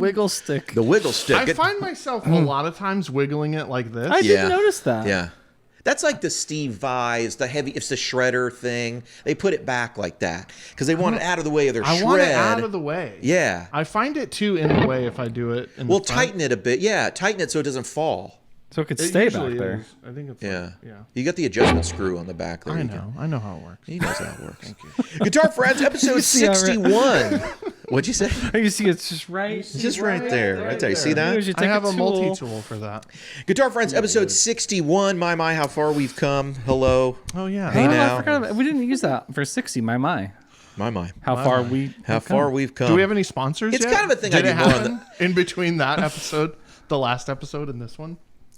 wiggle stick. The wiggle stick. I find myself a lot of times wiggling it like this. I didn't notice that. Yeah. That's like the Steve Vai's, it's the shredder thing. They put it back like that because they want it out of the way of their shred. I want it out of the way. Yeah. I find it too in the way if I do it. Well, tighten it a bit. Yeah, tighten it so it doesn't fall. So it could stay back there. Is. I think it's yeah. You got the adjustment screw on the back there. I know how it works. He knows how it works. Thank you. Guitar Friends, episode 61. What'd you say? You see, it's just right. It's just right there. Right there. You see that? I have a multi-tool for that. Guitar Friends, episode 61. My, how far we've come. Hello. Oh, yeah. Hey, now. I forgot we didn't use that for 60. My. My. How far we've come. Do we have any sponsors Yet? kind of a thing Did I it happen in between that episode, the last episode, and this one?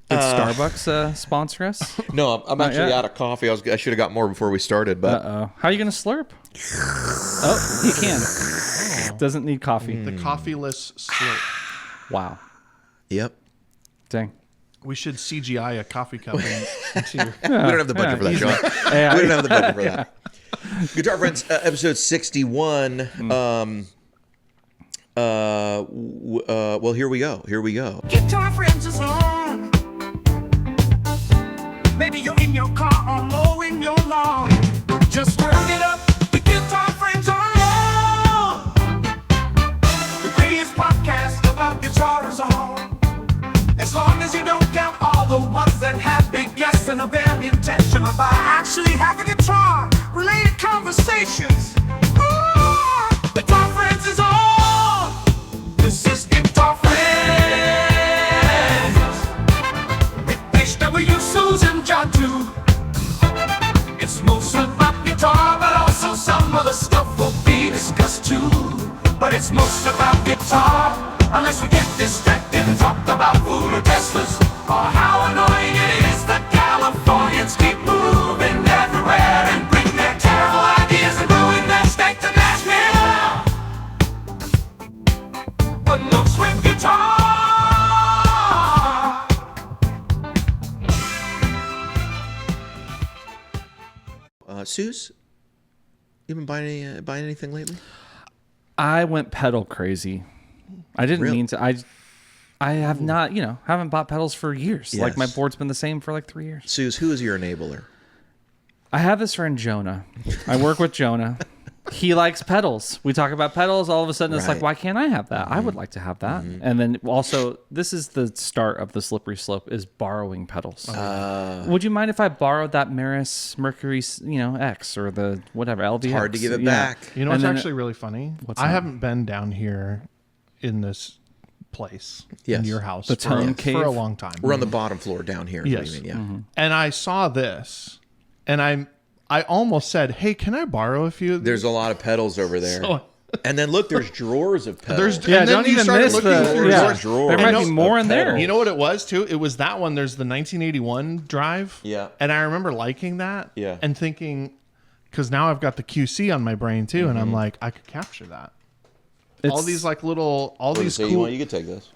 Did Starbucks sponsor us? No, I'm actually out of coffee. I should have got more before we started. But how are you going to slurp? Oh, you can. Doesn't need coffee. The coffeeless slurp. Wow. Yep. Dang. We should CGI a coffee cup. We don't have the budget for that, Sean. We don't have the budget for that. Guitar Friends, episode 61. Well, here we go. Guitar Friends is on. Maybe you're in your car or mowing your lawn. Just turn it up. The Guitar Friends are on. The greatest podcast about guitars on. As long as you don't count all the ones that have big guests and are very intentional about actually having guitar-related conversations. The Guitar Friends is on. This is Guitar Friends. With Sooze and John too. It's mostly about guitar, but also some other stuff will be discussed too. But it's most about guitar, unless we get distracted and talk about food or Teslas, or how annoying it is that Californians keep moving everywhere and bring their terrible ideas and ruin their state to Nashville. But no swing guitar. Sooze, you been buying anything lately? I went pedal crazy. I didn't mean to. I have not, haven't bought pedals for years. Yes. Like my board's been the same for like 3 years. Sooze, who is your enabler? I have this friend, Jonah. I work with Jonah. He likes pedals. We talk about pedals. All of a sudden, it's like, why can't I have that? I would like to have that. And then also, this is the start of the slippery slope: is borrowing pedals. Would you mind if I borrowed that Maris Mercury, X or the whatever LVX? It's hard to give it back. You know what's actually really funny? I haven't been down here in this place in your house the Tone Cave for a long time. We're on the bottom floor down here. Yes. What do you mean? Yeah. And I saw this, and I almost said, "Hey, can I borrow a few?" There's a lot of pedals over there. So, and then look, there's drawers of pedals. Don't even miss the drawer. There might be more in there. You know what it was too? It was that one. There's the 1981 drive. Yeah. And I remember liking that. Yeah. And thinking, because now I've got the QC on my brain too, and I'm like, I could capture that. All these like little, these cool. You could take this.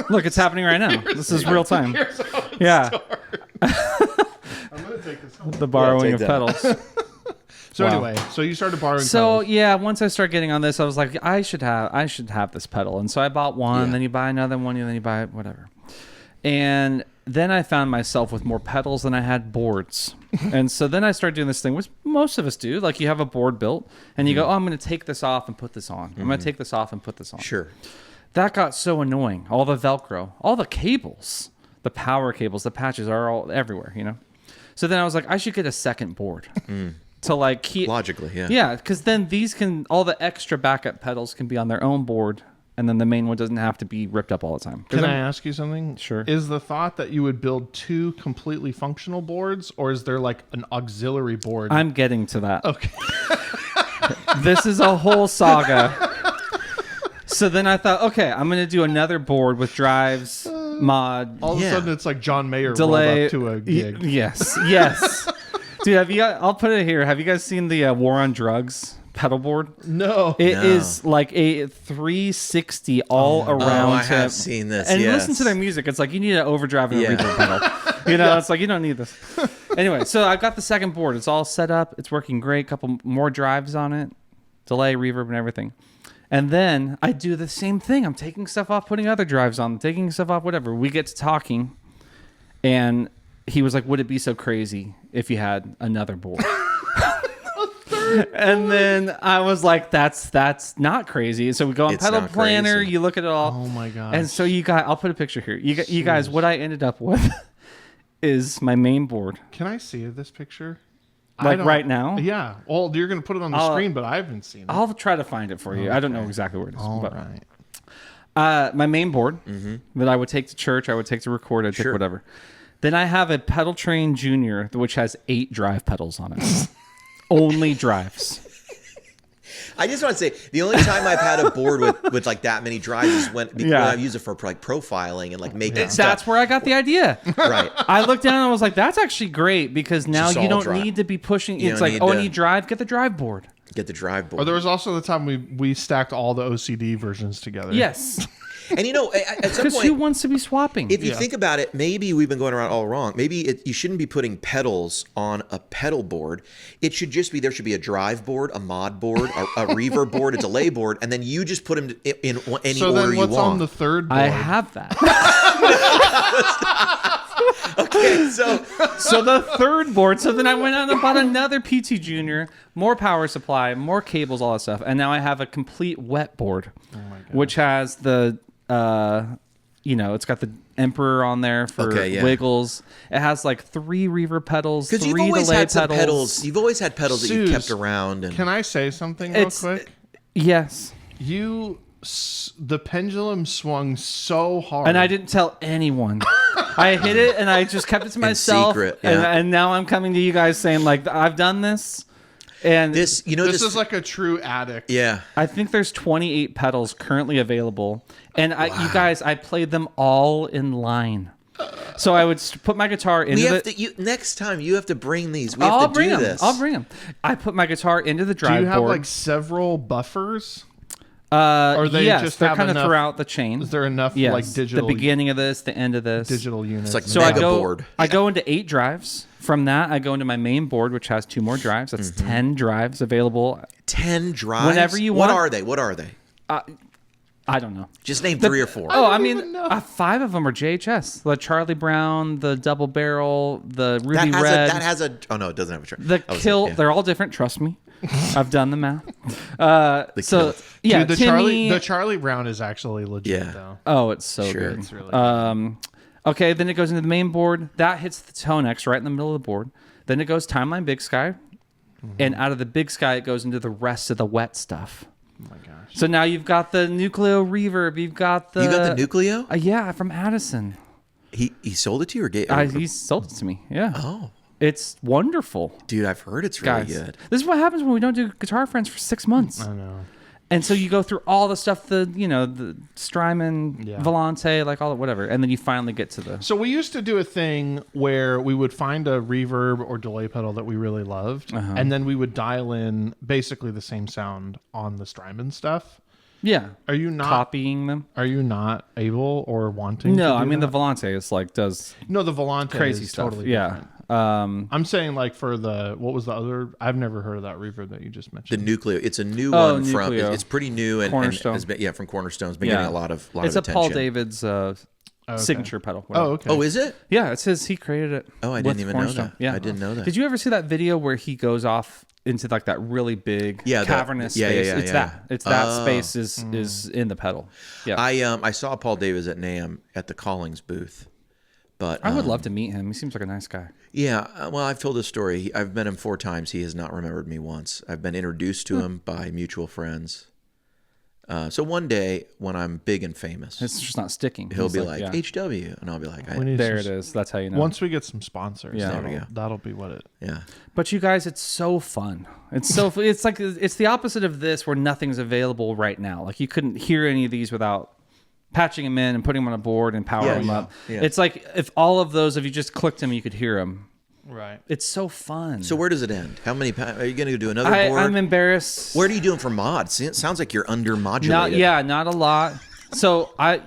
Look, it's happening right now. This is real time. Yeah. I'm gonna take this home. The borrowing of pedals. So anyway, so you started borrowing. So pedals. yeah, once I started getting on this, I was like, I should have this pedal, and so I bought one. Then you buy another one, and then you buy whatever. And then I found myself with more pedals than I had boards. And so then I started doing this thing, which most of us do. Like you have a board built, and you go, I'm going to take this off and put this on. I'm going to take this off and put this on. Sure. That got so annoying. All the Velcro, all the cables, the power cables, the patches are all everywhere, So then I was like, I should get a second board to like keep logically, yeah. Yeah, because then all the extra backup pedals can be on their own board, and then the main one doesn't have to be ripped up all the time. Can I ask you something? Sure. Is the thought that you would build two completely functional boards, or is there like an auxiliary board? I'm getting to that. Okay. This is a whole saga. So then I thought, okay, I'm going to do another board with drives, mod. All of a sudden, it's like John Mayer delay rolled up to a gig. Yes. Dude, I'll put it here. Have you guys seen the War on Drugs pedal board? No. It is like a 360 all around. Oh, I have seen this. And listen to their music. It's like you need an overdrive and a reverb pedal. It's like you don't need this. Anyway, so I've got the second board. It's all set up. It's working great. Couple more drives on it. Delay, reverb, and everything. And then I do the same thing. I'm taking stuff off, putting other drives on, taking stuff off, whatever. We get to talking, and he was like, would it be so crazy if you had another board? And then I was like, that's not crazy. So we go on It's Pedal not Planner. crazy. You look at it all. Oh my gosh. And so you guys, I'll put a picture here. You guys, what I ended up with is my main board. Can I see this picture? Like right now? Yeah. Well, you're going to put it on the screen, but I haven't seen it. I'll try to find it for you. I don't know exactly where it is. All but, right. my main board that I would take to church, I would take to record, I'd take whatever. Then I have a Pedal Train Junior, which has 8 drive pedals on it. Only drives. I just want to say the only time I've had a board with like that many drives is when I use it for like profiling and like making stuff. That's where I got the idea. Right. I looked down and I was like, that's actually great because now just you all don't drive. need to be pushing. You It's don't like, need I to- need drive, get the drive board. Get the drive board. Or there was also the time we stacked all the OCD versions together. Yes. And you know, at some Because point, who wants to be swapping? if you think about it, maybe we've been going around all wrong. Maybe you shouldn't be putting pedals on a pedal board. It should just be, there should be a drive board, a mod board, a reverb board, a delay board, and then you just put them in any So order then you what's want. on the third board? I have that. Okay, so So the third board. So then I went out and bought another PT Junior, more power supply, more cables, all that stuff, and now I have a complete wet board, which has the, it's got the Emperor on there for wiggles. It has like 3 reverb pedals, 3 because you've always delay had some pedals. pedals. You've always had pedals that you Sooze, kept around. And Can I say something real quick? Yes. The pendulum swung so hard. And I didn't tell anyone. I hit it and I just kept it to myself. secret, And now I'm coming to you guys saying like I've done this. And this is like a true addict. yeah. I think there's 28 pedals currently available. And you guys, I played them all in line. So I would put my guitar into Next time you have to bring these. We have I'll to bring do them. this. I'll bring them. I put my guitar into the Do drive you have board. like several buffers? Or they yes, just they're have kind of enough- throughout the chain. Is there enough Yes, like digital the beginning of this, the end of this. digital units? It's like So mega I go, board. I go into 8 drives. From that, I go into my main board, which has 2 more drives. That's 10 drives available. 10 drives. Whenever you want. What are they? I don't know. Just name 3 or 4. Oh, I even mean, know. 5 of them are JHS. The Charlie Brown, the double barrel, the Ruby that Red, has a. Oh no, it doesn't have a. the kill. Yeah. They're all different. Trust me. I've done the math. So kilt. yeah, Dude, Timmy. the Charlie Brown is actually legit Yeah. though. Oh, it's so Sure. good. It's really good. Okay, then it goes into the main board. That hits the Tonex right in the middle of the board. Then it goes Timeline Big Sky. And out of the Big Sky, it goes into the rest of the wet stuff. Oh my gosh. So now you've got the Nucleo reverb. You've got the... You got the Nucleo? yeah, from Addison. He sold it to you or gave? He sold it to me. Yeah. Oh, It's wonderful. dude, I've heard it's really Guys, good. this is what happens when we don't do Guitar Friends for 6 months. I know. And so you go through all the stuff, the Strymon, Yeah. Volante, like all the whatever. And then you finally get to the... So we used to do a thing where we would find a reverb or delay pedal that we really loved, and then we would dial in basically the same sound on the Strymon stuff. Yeah. Are you not Copying them? Are you not able or wanting? No, to I do mean, that? the Volante is like, does no, the Volante crazy is stuff. totally Yeah. different. I'm saying like for the what was the other? I've never heard of that reverb that you just The mentioned. Nucleo. It's a new Oh, one from. Nucleo. It's pretty new and Cornerstone. has been, from Cornerstone. It's been Yeah. getting a lot of it's a attention. Paul David's signature pedal. whatever. Oh, okay. Oh, is it? Yeah, it says he created it. Oh, I with didn't even know Cornerstone. that. Yeah, I didn't know that. Did you ever see that video where he goes off into like that really big cavernous space? It's that. It's that space is in the pedal. Yeah, I saw Paul Davis at NAMM at the Callings booth, but I would love to meet him. He seems like a nice guy. Yeah, well, I've told this story. I've met him 4 times. He has not remembered me once. I've been introduced to him by mutual friends. So one day when I'm big and famous, It's just not sticking. he'll He's be like, yeah. HW, and I'll be like, We need There it some- is. That's how you know. Once we get some sponsors, Yeah. There we go. that'll be what it. yeah. But you guys, it's so fun. It's so it's like it's the opposite of this where nothing's available right now. Like you couldn't hear any of these without patching them in and putting them on a board and powering them up. Yeah. It's like if all of those, if you just clicked them, you could hear them. Right. It's so fun. So where does it end? How many? Are you going to do another board? I'm embarrassed. Where do you do them for mods? It sounds like you're under modulated. Not a lot. So I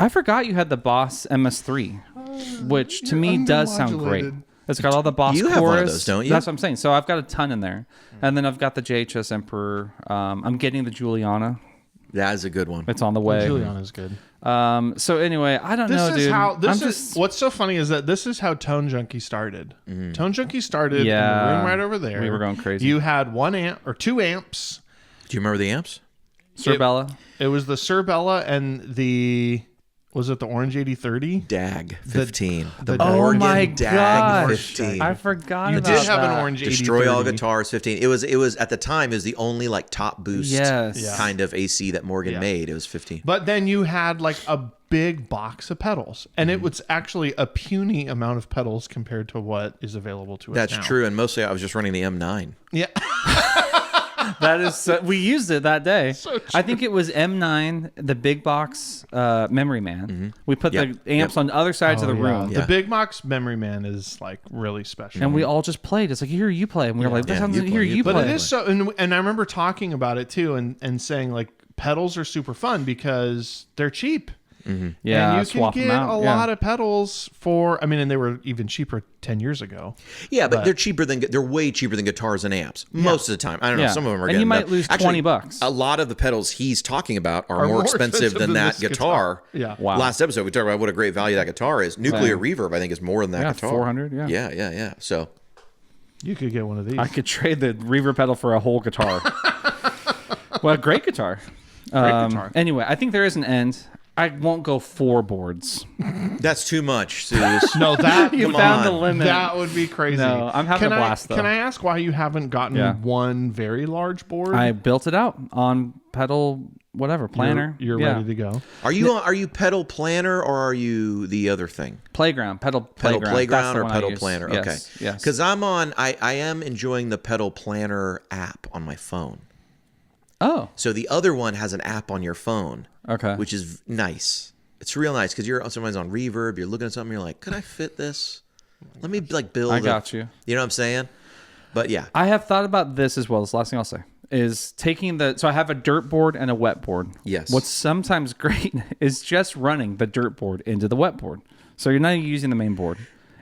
forgot you had the Boss MS3, which to me does sound great. undermodulated. It's got all the Boss You chorus. have one of those, don't you? That's what I'm saying. So I've got a ton in there, and then I've got the JHS Emperor. I'm getting the Juliana That is a good one. It's on the way. Juliana's good. So anyway, I don't know, dude. What's so funny is that this is how Tone Junkie started. Tone Junkie started in the room right over there. We were going crazy. You had 1 amp or 2 amps. Do you remember the amps? Cerbella. It was the Cerbella and the... Was it the Orange 8030? DAG 15. Oh Morgan my DAG gosh. 15. I forgot You about did have that. an Orange 8030. Destroy all guitars 15. It was at the time, it was the only like top boost Yes. kind of AC that Morgan made. It was 15. But then you had like a big box of pedals, and it was actually a puny amount of pedals compared to what is available to us That's now. true. And mostly I was just running the M9. Yeah. That is, we used it that day. I think it was M9, the big box Memory Man. We put the amps on the other sides of the room. The Big Box Memory Man is like really special. And we all just played. It's like, here, you play. And we were like, that sounds you like, play, here, you you But play. it is so, and I remember talking about it too, and saying like pedals are super fun because they're cheap. Yeah, and you swap can them get out. a Yeah. lot of pedals for. I mean, and they were even cheaper 10 years ago. Yeah, but they're way cheaper than guitars and amps most of the time. I don't know. Yeah. Some of them are And getting you might that. lose Actually, $20. A lot of the pedals he's talking about are more more expensive than that this guitar. Yeah. Wow. Last episode we talked about what a great value that guitar is. Nuclear reverb, I think, is more than that Yeah, guitar. 400, yeah. Yeah. So You could get one of these. I could trade the reverb pedal for a whole guitar. Well, great guitar. guitar. Anyway, I think there is an end. I won't go 4 boards. that's too much, Sooze. No, that You Come found the on. limit. that would be crazy. No, I'm having a blast, though. Can I ask why you haven't gotten one very large board? I built it out on pedal, whatever, planner. You're Yeah. ready to go. Are you pedal planner or are you the other thing? Playground, pedal Pedal playground. That's playground the or one I pedal use. planner? Yes, Okay. Yes. Because I am enjoying the pedal planner app on my phone. Oh, So the other one has an app on your phone. Okay. Which is nice. It's real nice because you're sometimes on reverb, you're looking at something, you're like, could I fit this? Let me like build. I got you. You know what I'm saying? But yeah. I have thought about this as well. This last thing I'll say is taking so I have a dirt board and a wet board. Yes. What's sometimes great is just running the dirt board into the wet board. So you're not using the main board.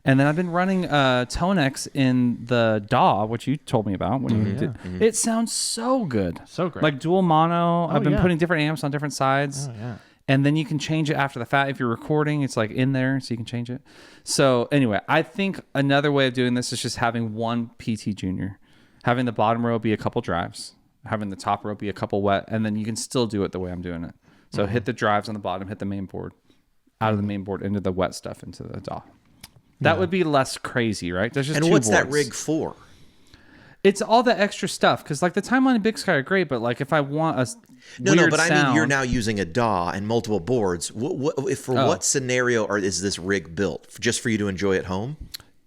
And then I've been running Tonex in the DAW, which you told me about when you did. It sounds so good. So great. Like dual mono. I've been yeah. putting different amps on different sides. Oh, yeah. And then you can change it after the fact. If you're recording, it's like in there, so you can change it. So anyway, I think another way of doing this is just having one PT Junior. Having the bottom row be a couple drives. Having the top row be a couple wet. And then you can still do it the way I'm doing it. So hit the drives on the bottom, hit the main board. Out of the main board, into the wet stuff, into the DAW. That would be less crazy, right? There's just And two what's that boards. rig for? It's all the extra stuff because, like, the timeline and Big Sky are great, but like, if I want a weird But I sound, mean, you're now using a DAW and multiple boards. What scenario is this rig built? Just for you to enjoy at home?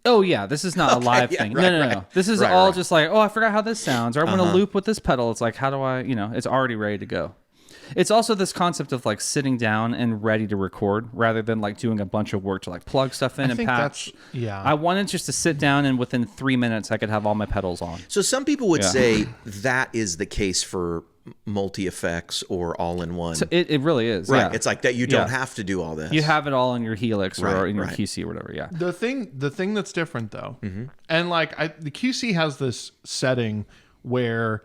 Oh yeah, this is not a live yeah, thing. right, No. right. This is Right, all right. just like, oh, I forgot how this sounds, or I want to loop with this pedal. It's like, how do I? It's already ready to go. It's also this concept of like sitting down and ready to record rather than like doing a bunch of work to like plug stuff in and think patch. yeah. I wanted just to sit down and within 3 minutes I could have all my pedals on. So some people would say that is the case for multi-effects or all-in-one. So it really is. Right. Yeah. It's like that you don't Yeah. have to do all this. You have it all in your Helix or Right, in your right. QC or whatever. Yeah. The thing that's different though, and like the QC has this setting where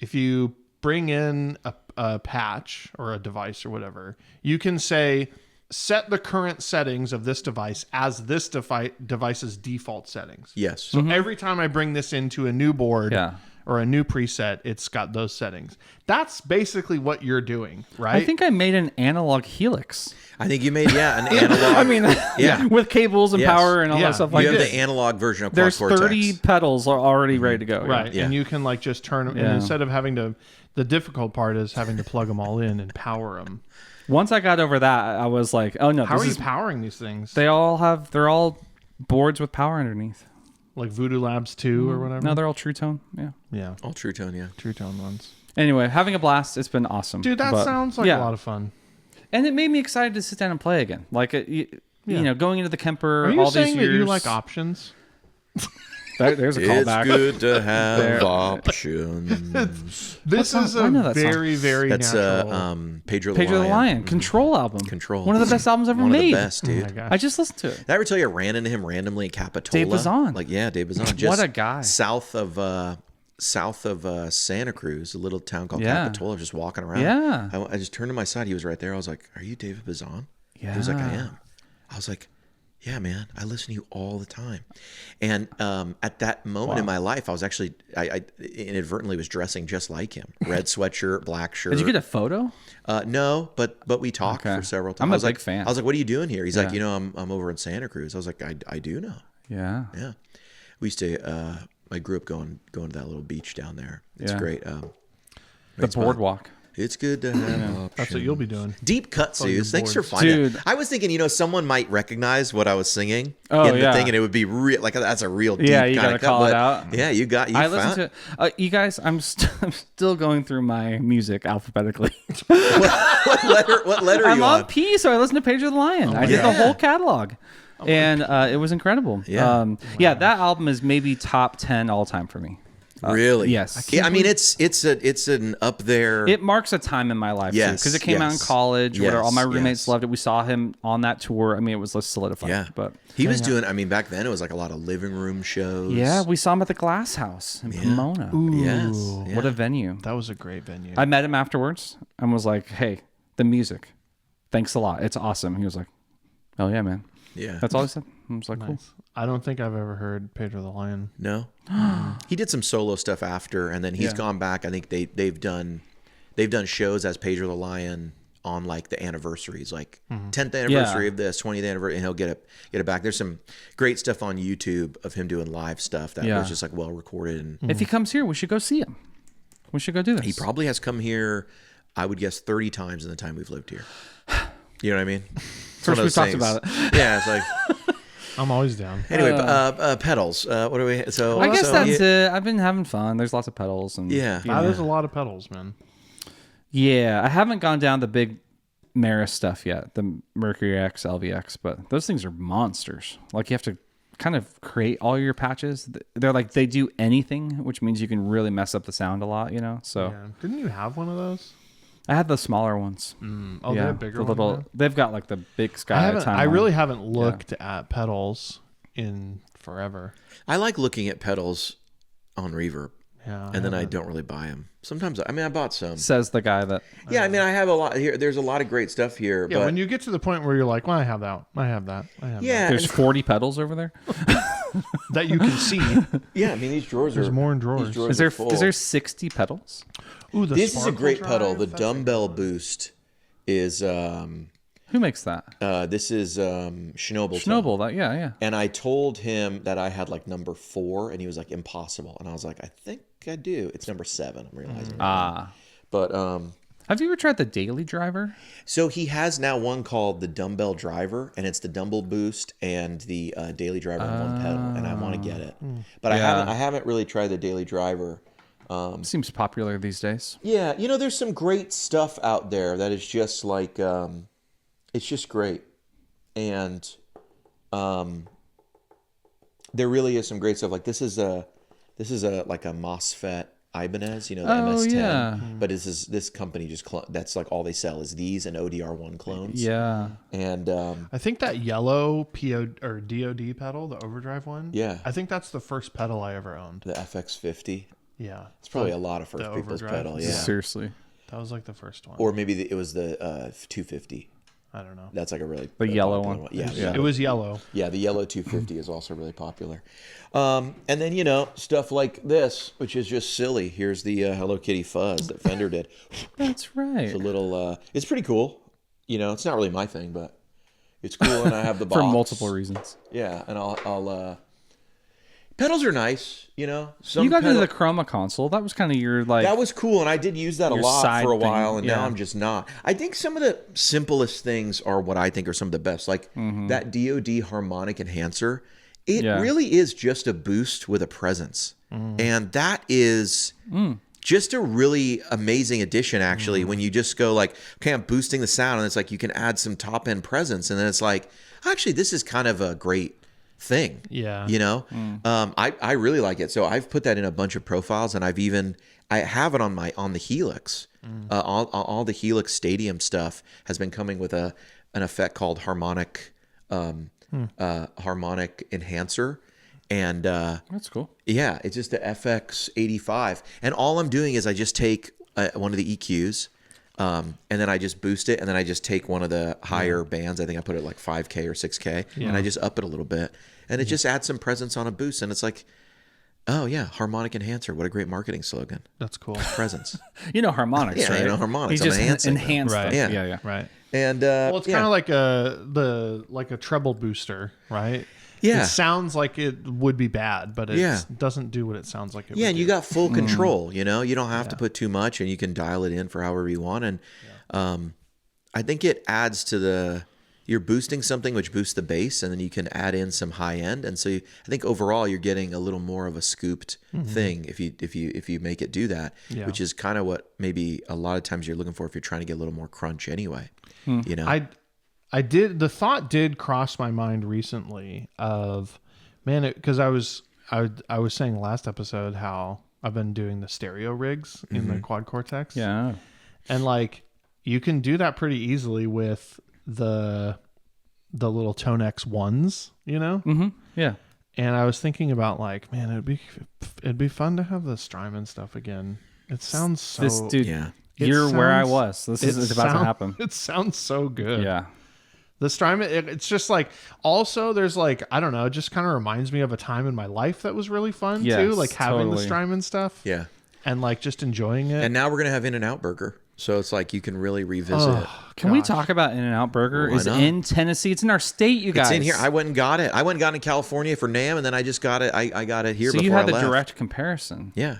if you bring in a patch or a device or whatever, you can say set the current settings of this device as this device's default settings. Yes. So every time I bring this into a new board Yeah. or a new preset, it's got those settings. That's basically what you're doing, right? I think I made an analog Helix. I think you made, an analog. I mean, Yeah. with cables and Yes. power and all Yeah. that stuff you like have this. the analog version of There's Quad Cortex. 30 pedals are already ready to go. Right. Yeah. And you can like just turn them, and Yeah. instead of having to, the difficult part is having to plug them all in and power them. Once I got over that, I was like, oh no, How this are you is, powering these things? they're all boards with power underneath. Like Voodoo Labs 2 or whatever? No, they're all True Tone. Yeah. Yeah. All True Tone, yeah. True Tone ones. Anyway, having a blast. It's been awesome. Dude, that But, sounds like yeah. a lot of fun. And it made me excited to sit down and play again. Like, you know, going into the Kemper Are you all saying these years. that you like options? There's a It's callback. good to have options. This song? is I a know that song. very, very That's natural. Pedro the Pedro the Lion. Lion. Control album. Control. One of the best albums ever One made. of the best, dude. Oh my gosh. I just listened to it. Did I ever tell you I ran into him randomly in Capitola? Dave Bazan. Like, yeah, Dave Bazan. What Just a guy. South of south of Santa Cruz, a little town called Yeah. Capitola, just walking around. Yeah. I just turned to my side. He was right there. I was like, "Are you David Bazan?" Yeah. He was like, "I am." I was like, "Yeah, man, I listen to you all the time." And at that moment in my life, I was actually, I inadvertently was dressing just like him. Red sweatshirt, black shirt. Did you get a photo? No, but we talked Okay. for several times. I'm I a was like, big fan. I was like, "What are you doing here?" He's like, I'm over in Santa Cruz." I was like, I do know. Yeah. Yeah. We used to, I grew up going to that little beach down there. It's Yeah. great. The boardwalk. It's good to have That's what you'll be doing. Deep cut, your Sooze. Thanks for boards. finding it. Dude. I was thinking, someone might recognize what I was singing Oh, in the yeah. thing, and it would be real. Like, that's a real deep Yeah, you kind gotta of cut. call it but out. Yeah, you I found listen to you guys. I'm still going through my music alphabetically. What letter are I'm you on on? P, so I listened to Page of the Lion. I did the Yeah. whole catalog, and it was incredible. Yeah. Yeah, that album is maybe top 10 all time for me. Really? yes. Yeah, I mean, it's an up there. It marks a time in my life too, Yes, because it came out in yes. college. Where all my Yes, roommates yes. loved it. We saw him on that tour. I mean, it was like solidified. Yeah, but he was doing. I mean, back then it was like a lot of living room shows. yeah, we saw him at the Glass House in Pomona. Yes. Yeah. What a venue! That was a great venue. I met him afterwards and was like, "Hey, the music, thanks a lot. It's awesome." He was like, "Oh yeah, man." Yeah. That's all he said. I was like, "Cool." Nice. I don't think I've ever heard Pedro the Lion. No. He did some solo stuff after, and then he's gone back. I think they've done shows as Pedro the Lion on like the anniversaries, like 10th anniversary of this, 20th anniversary, and he'll get it back. There's some great stuff on YouTube of him doing live stuff that Yeah. was just like well recorded, and If he comes here, we should go see him. We should go do this. he probably has come here, I would guess 30 times in the time we've lived here. You know what I mean? It's one First of we those talked things. about it. Yeah, it's like I'm always down. anyway. Pedals. What do we? So I guess so that's yeah, it. I've been having fun. There's lots of pedals and Yeah. you Wow, know. there's a lot of pedals, man. Yeah, I haven't gone down the big Maris stuff yet, the Mercury X, LVX, but those things are monsters. Like you have to kind of create all your patches. They're like they do anything, which means you can really mess up the sound a lot, So Yeah. Didn't you have one of those? I had the smaller ones. Oh, they have bigger the ones little. now? They've got like the big sky. I haven't. I timeline. really haven't looked at pedals in forever. I like looking at pedals on Reverb. Yeah. And then I don't really buy them. Sometimes, I bought some. says the guy that. Yeah, I mean, I have a lot here. There's a lot of great stuff here. Yeah, but when you get to the point where you're like, well, I have that. I have that. I have yeah, There's and- 40 pedals over there. that you can see. yeah. I mean, these drawers There's are more in drawers. these drawers Is there are full. is there 60 pedals? Ooh, the This is a sparkle great pedal. drive, The that's dumbbell boost is Who makes that? this is Schnobel. Snowball. That yeah. And I told him that I had like number 4, and he was like impossible. And I was like, I think I do. It's number 7. I'm realizing. Ah. But Have you ever tried the Daily Driver? so he has now one called the Dumbbell Driver, and it's the dumbbell boost and the daily driver on one pedal, and I want to get it, but Yeah. I haven't really tried the daily driver. Seems popular these days. Yeah, there's some great stuff out there that is just like it's just great, and there really is some great stuff. Like this is a like a MOSFET Ibanez, the MS-10. yeah. But this company just that's like all they sell is these and ODR1 clones. Yeah. And I think that yellow PO or DOD pedal, the overdrive one. Yeah. I think that's the first pedal I ever owned. the FX50. Yeah. It's probably a lot of first the people's overdrive? pedal, yeah. Seriously. That was like the first one. Or maybe it was the 250. I don't know. That's like a really The yellow popular one. Yeah, It was yellow. yeah. The yellow 250 is also really popular. And then stuff like this, which is just silly. Here's the Hello Kitty fuzz that Fender did. That's right. It's a little. It's pretty cool. It's not really my thing, but it's cool. And I have the box For multiple reasons. Yeah, and I'll pedals are nice. Some You got into pedal- the Chroma console. That was kind of your like. That was cool, and I did use that a Your lot side for a thing, while, and now yeah. I'm just not. I think some of the simplest things are what I think are some of the best, like that DoD harmonic enhancer. It Yeah. really is just a boost with a presence, and that is just a really amazing addition. Actually, when you just go like, okay, I'm boosting the sound, and it's like you can add some top end presence, and then it's like, actually, this is kind of a great thing. Yeah. I really like it. So I've put that in a bunch of profiles, and I have it on the Helix. All the Helix Stadium stuff has been coming with an effect called harmonic harmonic enhancer, And That's cool. yeah, it's just the FX85. And all I'm doing is I just take one of the EQs, and then I just boost it, and then I just take one of the higher bands. I think I put it like 5K or 6K, and I just up it a little bit. And it just adds some presence on a boost. And it's like, oh, yeah, harmonic enhancer. What a great marketing slogan. That's cool. Presence. You know harmonics, Yeah, right? you know harmonics. You I'm just enhancing them. enhance Right. them. Yeah. Yeah. Right. And Well, it's kind of like a treble booster, right? Yeah. It sounds like it would be bad, but it doesn't do what it sounds like it would yeah, and do. you got full control. You know, you don't have to put too much, and you can dial it in for however you want. And I think it adds to you're boosting something which boosts the bass, and then you can add in some high end. And so I think overall you're getting a little more of a scooped thing if you make it do that, which is kind of what maybe a lot of times you're looking for if you're trying to get a little more crunch anyway. You know, the thought did cross my mind recently of, man, because I was saying last episode how I've been doing the stereo rigs in the quad cortex. Yeah. And like you can do that pretty easily with the little Tonex ones, you know? Mm-hmm. Yeah. And I was thinking about like, man, it'd be fun to have the Strymon stuff again. It sounds so This dude, yeah. you're where I sounds- was. This is about to happen. It sounds so good. Yeah. The Strymon, it's just like, also there's like, I don't know, it just kind of reminds me of a time in my life that was really fun too. Yes, Like having totally. the Strymon stuff yeah. and like just enjoying it. And now we're gonna have In-N-Out Burger, so it's like you can really revisit it. Can we talk about In-N-Out Burger? Why Is not? in Tennessee. It's in our state, you guys. It's in here. I went and got it. I went and got it in California for NAMM, and then I just got it. I got it here so before you had I the left. direct comparison. Yeah,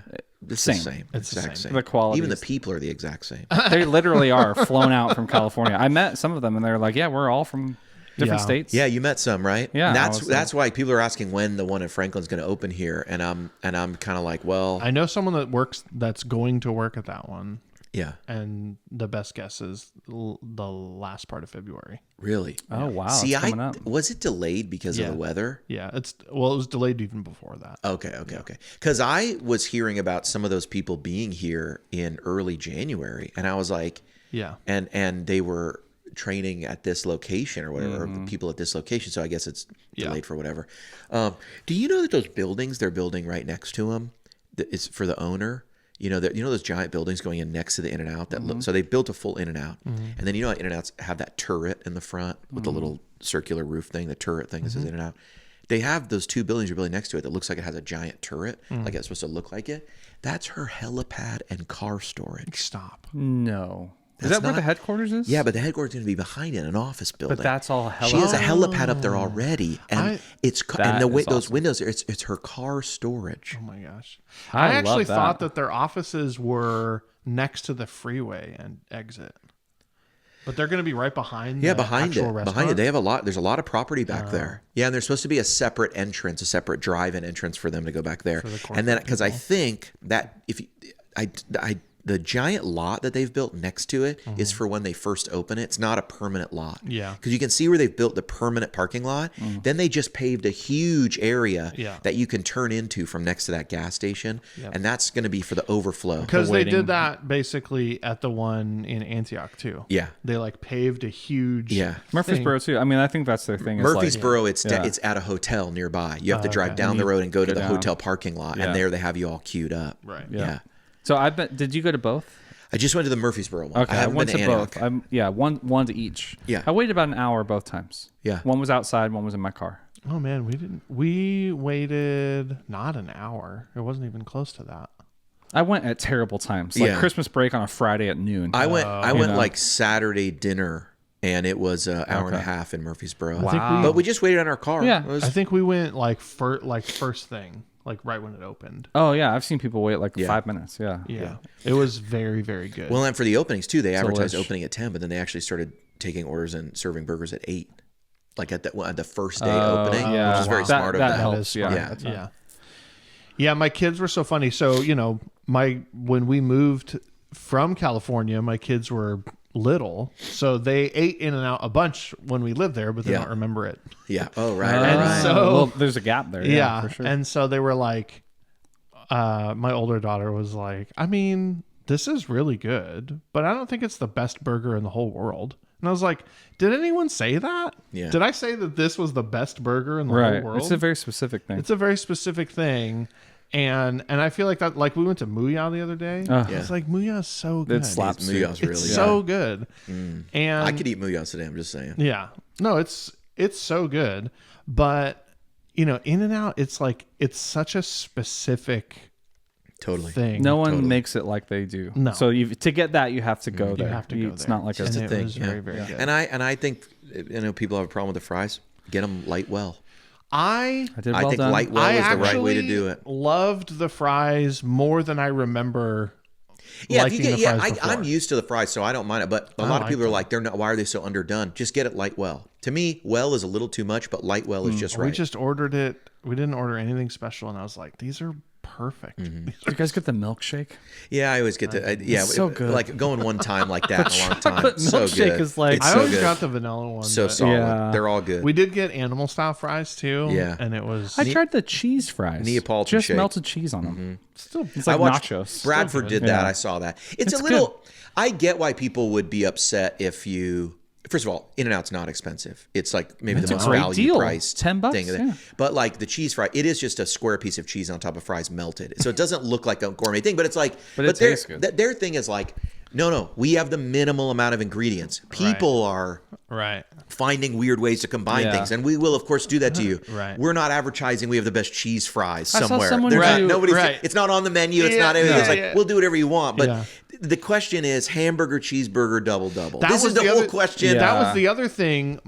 it's Same. the same. It's the exact same. same. The quality Even the is- people are the exact same. They literally are flown out from California. I met some of them, and they're like, "Yeah, we're all from different Yeah. states." Yeah, you met some, right? Yeah, And I that's was that's why people are asking when the one in Franklin's going to open here, and I'm kind of like, well, I know someone that's going to work at that one. yeah, And the best guess is the last part of February. really. Oh wow. See, it's coming up. was it delayed because of the weather? Yeah, it was delayed even before that. Okay. Because I was hearing about some of those people being here in early January, and I was like, Yeah. and they were training at this location or whatever, or people at this location. So I guess it's delayed for whatever. Do you know that those buildings they're building right next to them is for the owner? You know those giant buildings going in next to the In-N-Out that look, so they built a full In-N-Out, and then you know how In-N-Outs have that turret in the front with the little circular roof thing, the turret thing that says In-N-Out. They have those two buildings you're building next to it that looks like it has a giant turret, like it's supposed to look like it. That's her helipad and car storage. Stop. No. Is That's that where the not- headquarters is? Yeah, but the headquarters is going to be behind it, an office building. But that's all She has a helipad up there Oh. already, and That is those awesome. windows. It's her car storage. Oh my gosh. I I actually love that. thought that their offices were next to the freeway and exit. But they're going to be right behind Yeah, the behind it. actual Behind it, restaurant? they have a lot. There's a lot of property back there. Yeah, and there's supposed to be a separate entrance, a separate drive-in entrance for them to go back there. And then because I think that if you, the giant lot that they've built next to it is for when they first open it. It's not a permanent lot. Yeah. Because you can see where they've built the permanent parking lot. Then they just paved a huge area Yeah. that you can turn into from next to that gas station. And that's going to be for the overflow. Because they waiting. did that basically at the one in Antioch too. Yeah. They like paved a huge Yeah. thing. Murfreesboro too. I mean, I think that's their thing. is like- Murfreesboro, it's Yeah. it's at a hotel nearby. You have to drive okay. down the road and go to the down. hotel parking lot, Yeah. and there they have you all queued up. Right. Yeah. So I bet. Did you go to both? I just went to the Murfreesboro one. Okay, I I haven't went been to to Antioch. both. One to each. Yeah. I waited about an hour both times. Yeah. One was outside. One was in my car. Oh man, we waited not an hour. It wasn't even close to that. I went at terrible times, like Yeah. Christmas break on a Friday at noon. I went know. like Saturday dinner, and it was an hour and a Okay. half in Murfreesboro. Wow. But we just waited on our car. Yeah. It was- I think we went like first thing, like right when it opened. Oh yeah, I've seen people wait like Yeah. 5 minutes. Yeah. Yeah. It was very, very good. well, and for the openings too, they advertised Delish. opening at 10, but then they actually started taking orders and serving burgers at 8, like at the first day opening, yeah. which is very That- smart of that them. helps. That is smart. Yeah. Yeah. Yeah, my kids were so funny. So, when we moved from California, my kids were little. So they ate In-N-Out a bunch when we lived there, but they Yeah. don't remember it. Yeah. Oh, right. And right. so- well, there's a gap there. Yeah, for sure. And so they were like, my older daughter was like, I mean, this is really good, but I don't think it's the best burger in the whole world. And I was like, did anyone say that? Yeah. Did I say that this was the best burger in the Right. whole world? It's a very specific thing. It's a very specific thing. And I feel like that, like we went to Muya the other day. It's like Muya is so good. It slaps. Muya's really It's so good. And I could eat Muya today. I'm just saying. yeah. No, it's so good. But, you know, In-N-Out, it's like, it's such a specific Totally. thing. No one Totally. makes it like they do. No. So to get that, you have to go there. You have to go It's there. not like and a it thing, was yeah. very, very good. And I think, you know, people have a problem with the fries. Get them light well. I did I well think done. light well I is the right actually way to do it. loved the fries more than I remember. Yeah, liking the fries before. I'm used to the fries, so I don't mind it. But a lot of like people are them. like, they're not. Why are they so underdone? Just get it light well. To me, well is a little too much, but light well is just right. We just ordered it. We didn't order anything special, and I was like, these are perfect. Did you guys get the milkshake? Yeah, I always get to. Yeah, It's so good. Like going one time like that in a long time. chocolate So milkshake good. is like- It's I so always good. got the vanilla one. So but solid. Yeah. They're all good. We did get animal style fries too. Yeah. and it was I tried the cheese fries. Neapolitan Just shake. melted cheese on them. still. It's I like watched nachos. Bradford did that. Yeah. I saw that. It's It's a little. I get why people would be upset if you. First of all, In-N-Out's not expensive. It's like maybe the most great value deal. priced $10, thing. yeah. But like the cheese fry, it is just a square piece of cheese on top of fries melted. So it doesn't look like a gourmet thing, but it's like. But it tastes good. Their thing is like, no, we have the minimal amount of ingredients. People are Right. finding weird ways to combine Yeah. things, and we will of course do that to you. Right. We're not advertising we have the best cheese fries I saw somewhere. someone There's do- not, nobody's. Right. It's not on the menu. It's Yeah, not anything. yeah, It's like yeah. we'll do whatever you want. But Yeah. the question is hamburger, cheeseburger, double. That This was is the the whole other- question. Yeah. That was the other thing.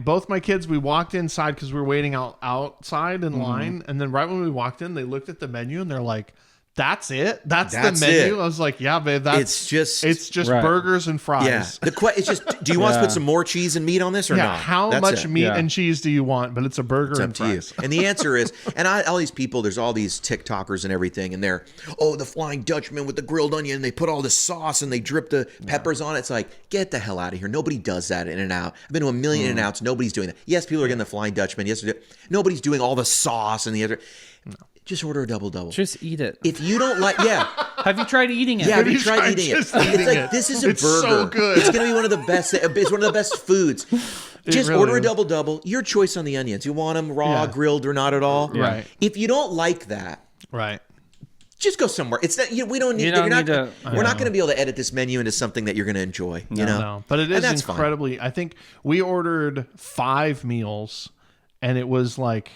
Both my kids, we walked inside because we were waiting outside in line, and then right when we walked in, they looked at the menu and they're like, "That's it? That's the That's menu?" it. I was like, "Yeah, babe. It's just Right. burgers and fries." yeah. It's just. Do you want us to Yeah. put some more cheese and meat on this or Yeah, not? how That's much it. meat Yeah. and cheese do you want? But it's a burger It's and up to you. fries. And the answer is, and all these people, there's all these TikTokers and everything, and they're, the Flying Dutchman with the grilled onion, and they put all this sauce and they drip the peppers on it. It's like, get the hell out of here. Nobody does that in and out. I've been to a million in and outs. Nobody's doing that. Yes, people are getting the Flying Dutchman. Yes, nobody's doing all the sauce and the other. Just order a double. Just eat it. If you don't like, Have you tried eating it? yeah, have you you tried tried eating it? just eating It's like it? this is a It's burger. so good. It's gonna be one of the best. It's one of the best foods. Just really order a is. double. Your choice on the onions. You want them raw, Yeah. grilled, or not at all. Right. If you don't like that, Right. just go somewhere. It's that we don't need. You don't you're not, need to- We're not going to be able to edit this menu into something that you're going to enjoy. You know. No, but it And is that's fine. incredibly. I think we ordered 5 meals, and it was like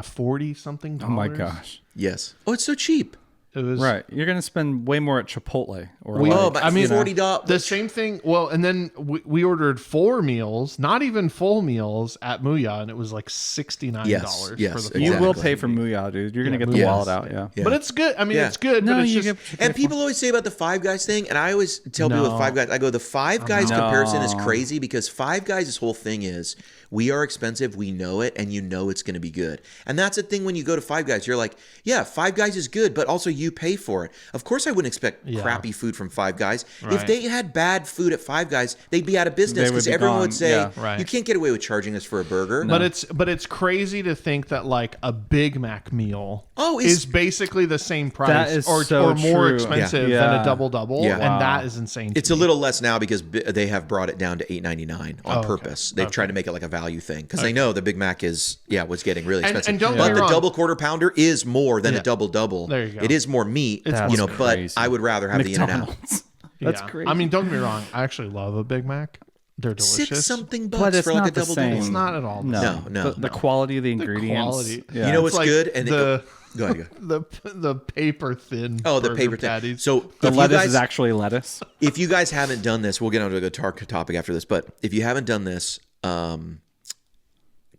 40 something. Oh my gosh. Yes. Oh, it's so cheap. It was Right. You're going to spend way more at Chipotle. Or We- like, Oh, but I mean, $40. the same thing. Well, and then we ordered 4 meals, not even full meals at Muya, and it was like $69 Yes, for yes, the full you will exactly. pay for Muya, dude. You're going to get the Muya's- wallet out. Yeah. Yeah. But it's good. I mean, Yeah. it's good. No, but it's you just, get what you pay And for. people always say about the Five Guys thing, and I always tell people with No. Five Guys, I go, the Five Guys No. comparison is crazy because Five Guys' whole thing is we are expensive, we know it, and you know it's going to be good. And that's the thing when you go to Five Guys, you're like, yeah, Five Guys is good, but also you pay for it. Of course, I wouldn't expect crappy food from Five Guys. If Right. they had bad food at Five Guys, they'd be out of business They would because be everyone gone. would say, Yeah. Right. you can't get away with charging us for a burger. But it's crazy to think that like a Big Mac meal is- is basically the same price That is or so more true. expensive Yeah. than Yeah. a double, Yeah. and Wow. that is insane. It's a little less now because they have brought it down to $8.99 on okay. purpose. They've tried to make it like a value thing because they know the Big Mac was getting really expensive. and don't get but me the wrong. double quarter pounder is more than Yeah. a double. There you go. It is more meat, That's you know. But crazy. I would rather have the In-N-Out. McDonald's. That's Yeah. crazy. I mean, don't get me wrong. I actually love a Big Mac. They're delicious. $6 but bucks it's for like not a the double. same. It's not at all. the No, same. No. The quality of the ingredients. quality. Yeah. You know It's what's like good? And the go ahead. the paper thin. Oh, the burger paper thing. patties. So the if you lettuce guys, is actually lettuce. if you guys haven't done this, we'll get on to a good topic after this. But if you haven't done this,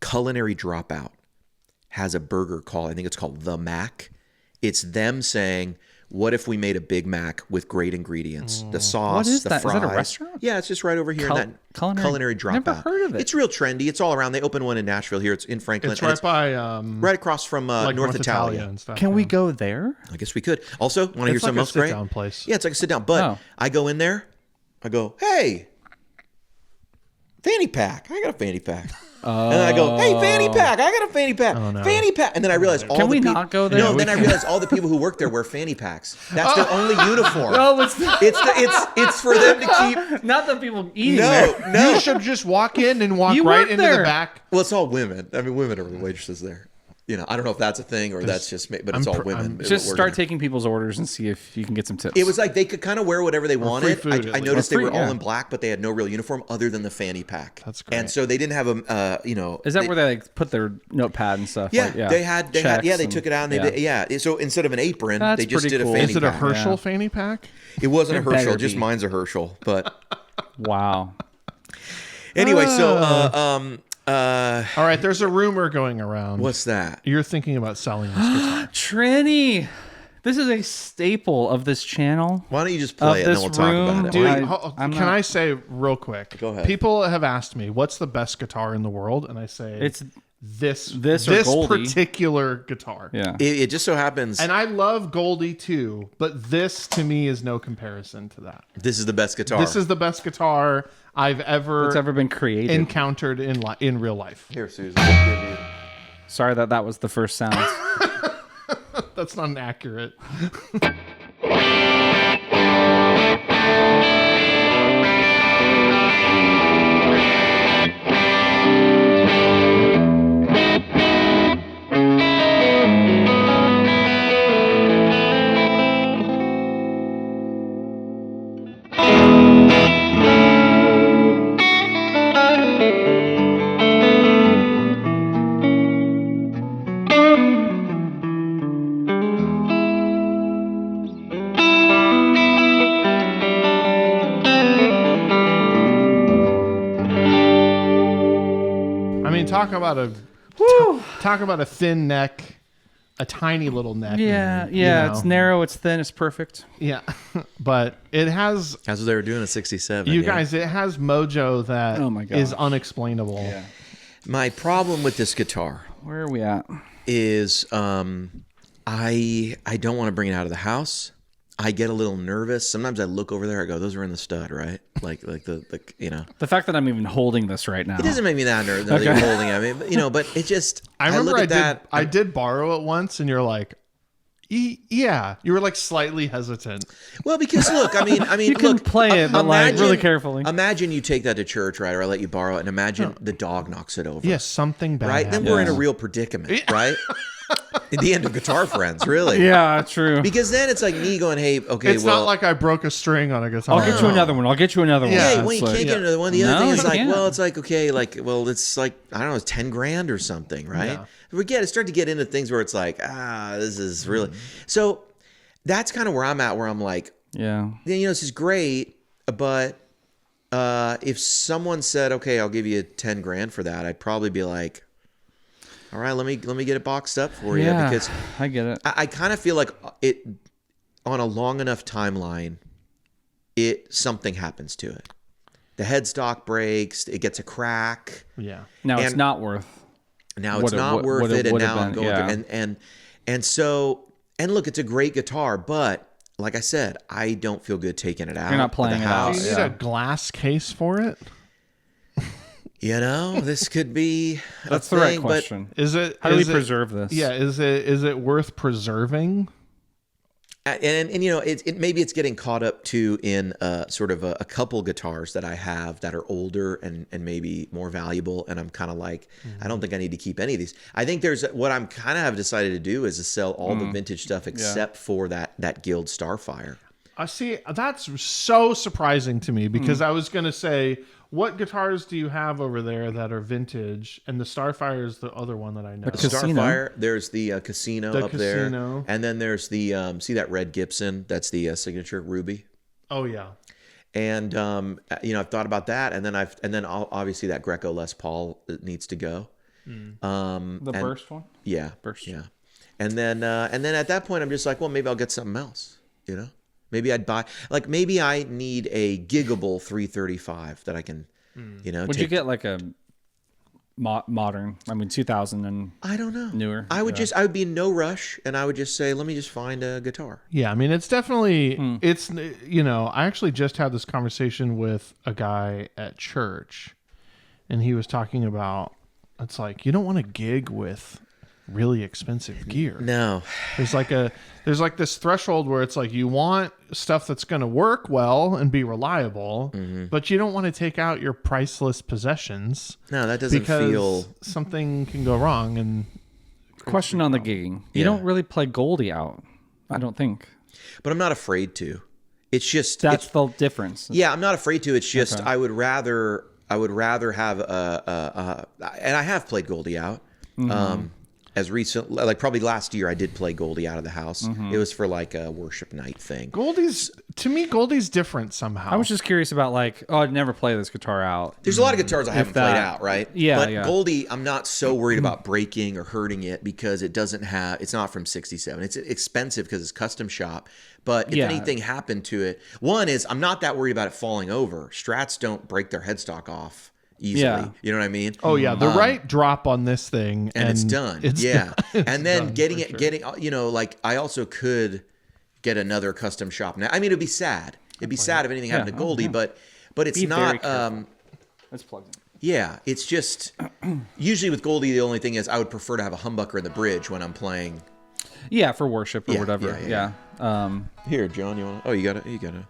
Culinary Dropout has a burger called, I think it's called The Mac. It's them saying, what if we made a Big Mac with great ingredients? The sauce, What is the that? Is fries. that a restaurant? Yeah, it's just right over here. Cul- in that Culinary- Dropout. Never heard of it. It's real trendy. It's all around. They opened one in Nashville here. It's in Franklin. it's and right by right across from like North Italia. and stuff. Can we go there? I guess we could. Also, want to hear It's like something a else great? sit-down place. Yeah, it's like a sit down. But Oh. I go in there, I go, hey, fanny pack. I got a fanny pack. And then I go, hey, fanny pack. I got a fanny pack. Oh, no. Fanny pack. And then I realize all Can the we people. not go there? No, We then I can. realize all the people who work there wear fanny packs. That's their only uniform. Oh, it's It's for them to keep. not the people eating No, there. no. You should just walk in and walk You right work into there. the back. Well, it's all women. I mean, women are the waitresses there. You know, I don't know if that's a thing or that's just, but it's all women. Just working start there. taking people's orders and see if you can get some tips. It was like they could kind of wear whatever they wanted. food, at I least. noticed they Or were free, all yeah. in black, but they had no real uniform other than the fanny pack. That's great. And so they didn't have a, Is that where they like put their notepad and stuff? Yeah, like, they had, checks they and- took it out and they did, yeah. So instead of an apron, That's they just pretty did cool. a fanny Is it a pack. Herschel Yeah. fanny pack? It wasn't a It better Herschel, just be. mine's a Herschel. But Wow. anyway, All right, there's a rumor going around. what's that? You're thinking about selling this guitar. Trini, this is a staple of this channel. Why don't you just play it and this then we'll talk room, about it? Dude, I'm can not- I say real quick? Go ahead. People have asked me, what's the best guitar in the world? And I say, It's this or Goldie. particular guitar. yeah. It just so happens And I love Goldie too, but this to me is no comparison to that. this is the best guitar. This is the best guitar I've It's ever ever been created. encountered in real life. Here, Susan. I'll give you. Sorry that was the first sound. That's not inaccurate. I mean, talk about a thin neck, a tiny little neck. yeah, you yeah. know. It's narrow, it's thin, it's perfect. Yeah, but it has That's what they were doing at 67. you yeah. guys. It has mojo that Oh my is gosh. unexplainable. Yeah. My problem with this guitar Where are we at? is I don't want to bring it out of the house. I get a little nervous. Sometimes I look over there. I go, "Those are in the stud, right?" Like the you know. The fact that I'm even holding this right now. It doesn't make me that nervous that you're holding it. I mean, but, but it just. I remember look at that. I did borrow it once, and you're like, yeah, you were like slightly hesitant. Well, because look, I mean, You can look, play it, but like really carefully. Imagine you take that to church, right? Or I let you borrow it, and imagine the dog knocks it over. Yes, something bad. Right? Then happened. we're in a real predicament, right? At the end of Guitar Friends, really. Yeah, true. Because then it's like me going, "Hey, okay, It's well." not like I broke a string on a guitar. I'll get you another one. I'll get you another one. Yeah, Hey, It's well, you like- can't get another one. The other No, thing is you like, can't. well, it's like, okay, like, well, it's like, I don't know, it's 10 grand or something, right? It start to get into things where it's like, this is really. So that's kind of where I'm at, where I'm like, Yeah. this is great, but if someone said, okay, I'll give you 10 grand for that, I'd probably be like, all right, let me get it boxed up for you, Yeah, because I get it. I kind of feel like it on a long enough timeline, something happens to it. The headstock breaks, it gets a crack. Yeah. Now it's and- not worth. Now What it's it- not what- worth what it it, and would've now I'm been, going yeah. through, and so look, it's a great guitar, but like I said, I don't feel good taking it out. You're not of the playing it out. Do house. you need Yeah. a glass case for it? This could be That's a the right thing, but question. Is it? How do we is it- preserve this? Yeah. Is it worth preserving? and it maybe it's getting caught up too in sort of a couple guitars that I have that are older and maybe more valuable, and I'm kind of like, I don't think I need to keep any of these. I think there's what I'm kind of have decided to do is to sell all the vintage stuff except for that Guild Starfire. I see. That's so surprising to me because I was gonna say, what guitars do you have over there that are vintage? And the Starfire is the other one that I know. Casino. Starfire, there's the Casino The up Casino. there, and then there's the see that red Gibson, that's the signature Ruby. Oh yeah. And I've thought about that, and then obviously that Greco Les Paul needs to go. The burst one? Yeah, Burst. yeah. And then at that point, I'm just like, well, maybe I'll get something else. Maybe I'd buy, like, maybe I need a giggable 335 that I can, Would you get like a modern? I mean, 2000 and I don't know. newer. I would I would be in no rush, and I would just say, let me just find a guitar. Yeah, I mean, it's definitely, I actually just had this conversation with a guy at church, and he was talking about it's like you don't want to gig with really expensive gear. No. There's like this threshold where it's like you want stuff that's going to work well and be reliable, but you don't want to take out your priceless possessions. No, that doesn't because feel. something can go wrong. And Question on the gigging. You don't really play Goldie out, I don't think. But I'm not afraid to. It's just That's the difference. Yeah, I'm not afraid to. It's just I would rather have a and I have played Goldie out. As recent, like probably last year, I did play Goldie out of the house. It was for like a worship night thing. Goldie's different somehow. I was just curious about like, I'd never play this guitar out. There's a lot of guitars I haven't played out, right? Yeah, but yeah. Goldie, I'm not so worried about breaking or hurting it because it's not from 67. It's expensive because it's custom shop. But if anything happened to it, one is I'm not that worried about it falling over. Strats don't break their headstock off easily. Yeah. You know what I mean? Oh yeah, the right drop on this thing and it's done. Yeah. And then done getting, like I also could get another custom shop now. I mean, it'd be sad. It'd be sad if anything happened to Goldie, but it's Be very not, careful. Let's plug in. yeah, it's just, usually with Goldie, the only thing is I would prefer to have a humbucker in the bridge when I'm playing. Yeah, for worship or Yeah, whatever. yeah. Yeah. Here, John, you want to, oh, you got to.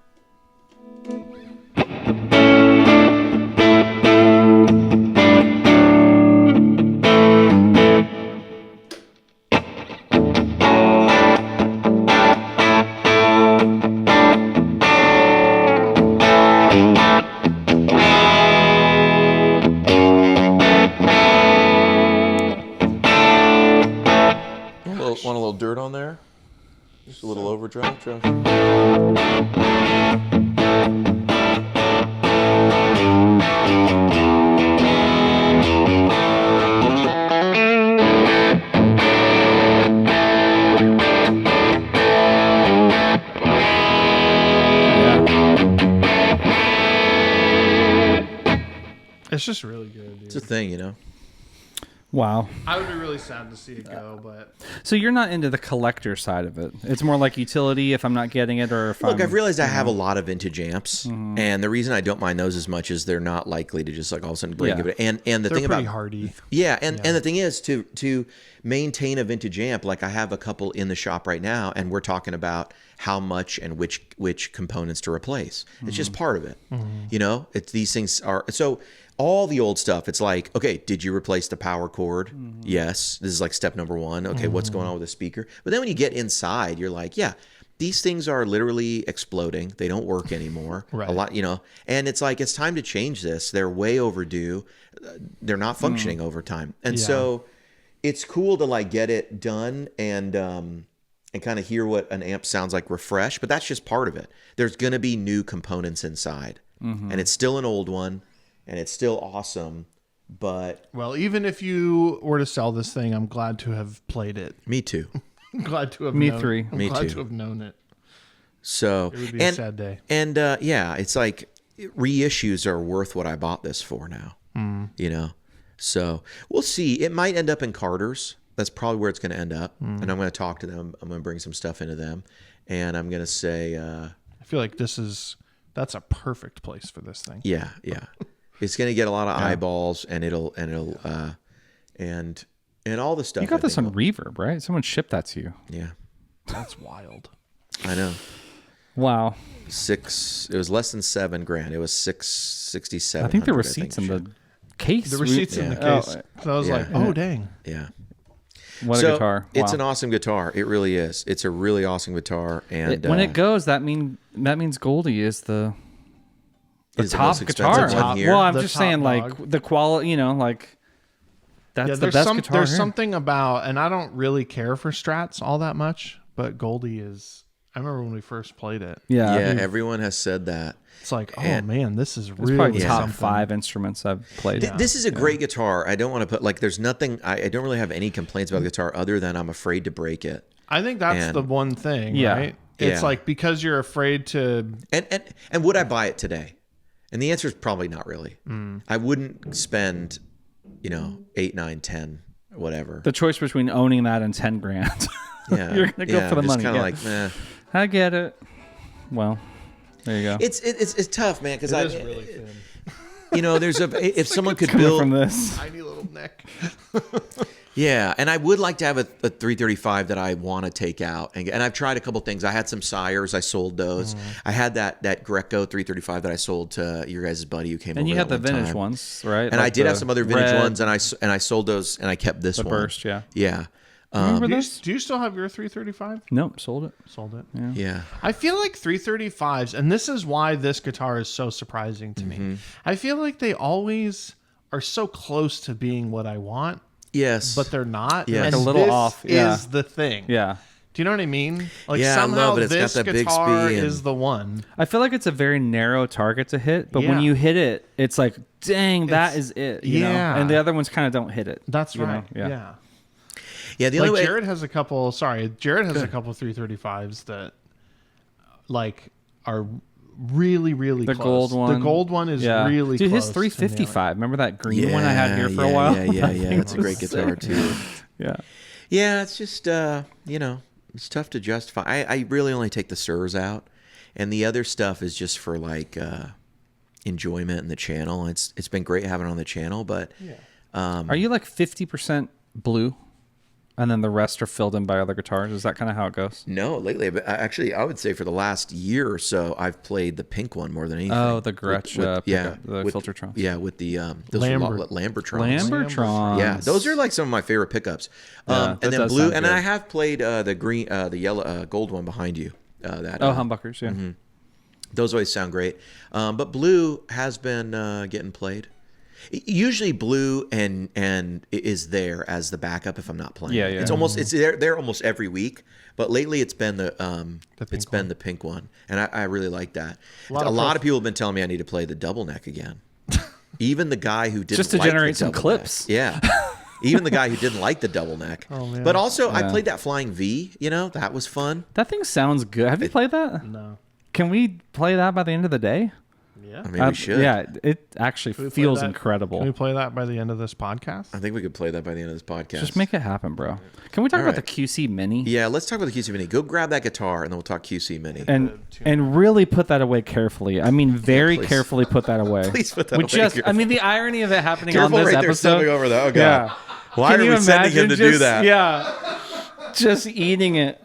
Want a little dirt on there? Just a little overdrive. It's just really good, dude. It's a thing, you know. Wow. I would be really sad to see it go, but So you're not into the collector side of it. It's more like utility if I'm not getting it or if Look, I'm... I've realized I have a lot of vintage amps, and the reason I don't mind those as much is they're not likely to just like all of a sudden break Yeah. it. And the they're thing pretty about hardy. yeah, and the thing is to maintain a vintage amp. Like I have a couple in the shop right now, and we're talking about how much and which components to replace. It's just part of it. You know, it's these things are so. All the old stuff, it's like, okay, did you replace the power cord? Yes. This is like step number one. Okay, what's going on with the speaker? But then when you get inside, you're like, yeah, these things are literally exploding. They don't work anymore. Right. A lot, you know, and it's like, it's time to change this. They're way overdue. They're not functioning over time. And so it's cool to like get it done and kind of hear what an amp sounds like refreshed, but that's just part of it. There's going to be new components inside and it's still an old one. And it's still awesome, but... Well, even if you were to sell this thing, I'm glad to have played it. Me too. I'm glad to have Me known, three. I'm Me glad too. to have known it. So... It would be a sad day. And yeah, it's like reissues are worth what I bought this for now, you know? So we'll see. It might end up in Carter's. That's probably where it's going to end up. And I'm going to talk to them. I'm going to bring some stuff into them. And I'm going to say... I feel like that's a perfect place for this thing. Yeah, yeah. It's going to get a lot of eyeballs, and it'll and all the stuff. You got this on Reverb, right? Someone shipped that to you. Yeah, That's wild. I know. Wow. It was less than $7,000. It was $667. I think the receipts in the case. The receipts in the case. So I was like, oh, dang. Yeah. What a guitar. Wow. It's an awesome guitar. It really is. It's a really awesome guitar. And when it goes, that means Goldie is the is the top most expensive guitar. one here. Well, I'm The just top saying, dog. like the quality. You know, like that's the there's best guitar. There's here. something about, and I don't really care for Strats all that much, but Goldie is. I remember when we first played it. Yeah. Yeah, everyone has said that. It's like, oh And- man, this is It's really probably top something. 5 instruments I've played. This is a great guitar. I don't want to put like. There's nothing. I don't really have any complaints about the guitar other than I'm afraid to break it. I think that's And- the one thing, Yeah. right? It's Yeah. like because you're afraid to. And would I buy it today? And the answer is probably not really. I wouldn't spend, 8, 9, 10, whatever. The choice between owning that and $10,000. Yeah, You're gonna go for the I'm money. Just kind Yeah. of like, meh. I get it. Well, there you go. It's tough, man. Because It is really thin. you know, there's if someone could Coming build from this. Tiny little neck. Yeah, and I would like to have a 335 that I want to take out, and I've tried a couple things. I had some sires, I sold those. I had that Greco 335 that I sold to your guys' buddy who came over. And you had the that one vintage time. ones, right? And Like I did the have some other vintage red, ones, and I sold those, and I kept this one. burst, yeah. Yeah, Remember Do you, this? do you still have your 335? Nope, sold it. Sold it. yeah. I feel like 335s, and this is why this guitar is so surprising to me. I feel like they always are so close to being what I want, Yes, but they're not. Yes. And Like a little this off, yeah. is the thing. Yeah. Do you know what I mean? Like Yeah, I somehow love it. It's got this that big guitar speed and- is the one. I feel like it's a very narrow target to hit, but when Yeah. you hit it, it's like, dang, that is it. You know? yeah. And the other ones kind of don't hit it. That's you know? right. Yeah. Yeah. yeah. The only Like way, Jared has a couple. Sorry, Jared has a couple 335s that like are really The close. gold one. The gold one is Yeah. really Dude, close. his to nailing. 355. Remember that green yeah, one I had here for a yeah, while? Yeah, That yeah. thing That's a great was guitar sick. too. Yeah. Yeah, it's just you know, it's tough to justify. I really only take the Sooze out, and the other stuff is just for like enjoyment in the channel. It's been great having it on the channel, but Are you like 50% blue? And then the rest are filled in by other guitars? Is that kind of how it goes? no, lately, but actually, I would say for the last year or so, I've played the pink one more than anything. Oh, the Gretsch pickup, the with, Filtertrons. Yeah, with the those Lambertrons. Lambertrons. Yeah, those are like some of my favorite pickups. Yeah, And that then does blue, sound and good. I have played the green, the yellow, gold one behind you. That Oh, humbuckers, yeah. those always sound great. But blue has been getting played. Usually blue and is there as the backup if I'm not playing. Yeah, yeah. It's almost it's there almost every week. But lately it's been the pink one, and I really like that. A lot of people have been telling me I need to play the double neck again. Even the guy who didn't Just to like generate the some double clips. neck. Yeah. Even the guy who didn't like the double neck. Oh, man. But also I Yeah. played that Flying V. You know that was fun. That thing sounds good. Have you played that? No. Can we play that by the end of the day? Yeah. I mean, we should. Yeah, it actually Can we play feels that? incredible. Can we play that by the end of this podcast? I think we could play that by the end of this podcast. Just make it happen, bro. Can we talk All about right. the QC Mini? Yeah, let's talk about the QC Mini. Go grab that guitar, and then we'll talk QC Mini. And really put that away carefully. I mean, very please. carefully put that away. Please put that We away just, I carefully. mean, the irony of it happening Careful on this right there, episode. stepping over that. Oh, God. Yeah. Why Can are you we sending him imagine to do just- that? Yeah. Just eating it.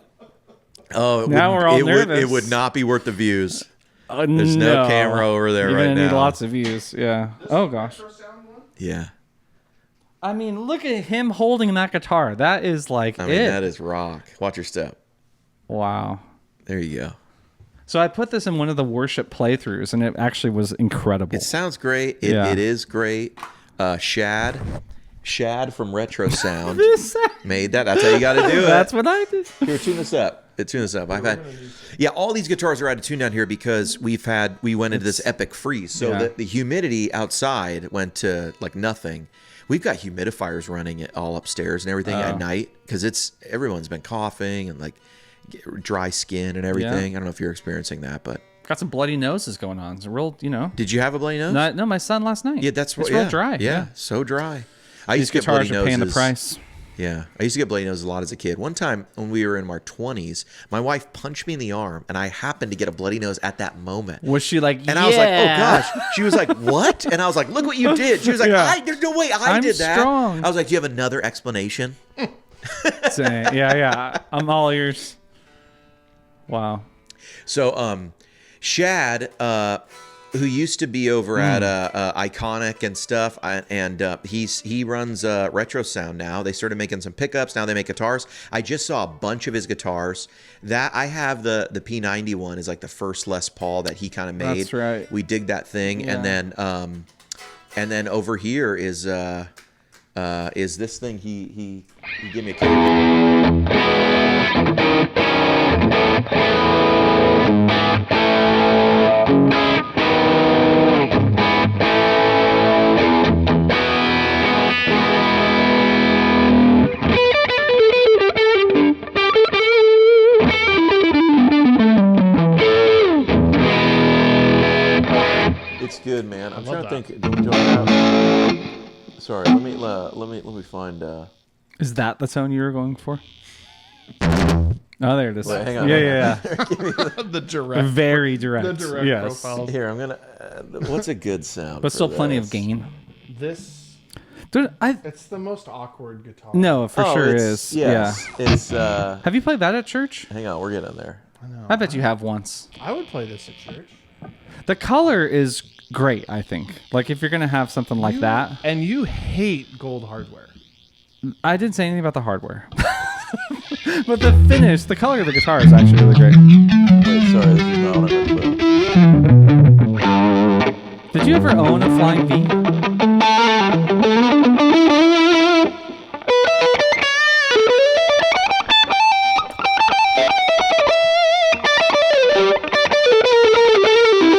Oh, Now we're all nervous. It would not be worth the views. There's no camera over there You're right gonna need now. lots of views. Yeah. Oh gosh. Yeah. I mean, look at him holding that guitar. That is like I mean, it. that is rock. Watch your step. Wow. There you go. So I put this in one of the worship playthroughs, and it actually was incredible. It sounds great. Yeah. It is great. Shad from Retro Sound made that. That's how you got to do it. That's what I did. Here, tune this up. Tune this up. All these guitars are out of tune down here because we went into this epic freeze. So Yeah. the humidity outside went to like nothing. We've got humidifiers running it all upstairs and everything at night because everyone's been coughing and like dry skin and everything. I don't know if you're experiencing that, but Got some bloody noses going on. It's a real, did you have a bloody nose? No, my son last night. Yeah, that's what. It's real dry. Yeah, so dry. I These used to get bloody guitars are paying the noses. price. Yeah, I used to get bloody noses a lot as a kid. One time when we were in our 20s, my wife punched me in the arm, and I happened to get a bloody nose at that moment. Was she like, And I was like, oh gosh. She was like, what? And I was like, look what you did. She was like, Yeah. there's no way I I'm did that. strong. I was like, do you have another explanation? Yeah. I'm all ears. Wow. So, Shad, who used to be over at Iconic and stuff, and he runs Retro Sound now. They started making some pickups. Now they make guitars. I just saw a bunch of his guitars. That I have the P90 one is like the first Les Paul that he kind of made. That's right. We dig that thing, Yeah. and then over here is this thing he gave me a. It's good, man. I'm trying to that. think. Do I have? Sorry, let me find. Is that the tone you were going for? Oh, there it is. Wait, hang on, Yeah. The direct. Very direct. The direct yes. profiles. Here, I'm gonna. What's a good sound? But for still plenty of this? gain. This. Dude, It's the most awkward guitar. no, for Oh, sure it's- is. Yes, it's. Have you played that at church? Hang on, we're getting there. I bet you have once. I would play this at church. The color is great, I think. Like if you're gonna have something like that. And you hate gold hardware. I didn't say anything about the hardware. But the finish, the color of the guitar is actually really great. Wait, sorry, this is not what I'm gonna put. Did you ever own a Flying V?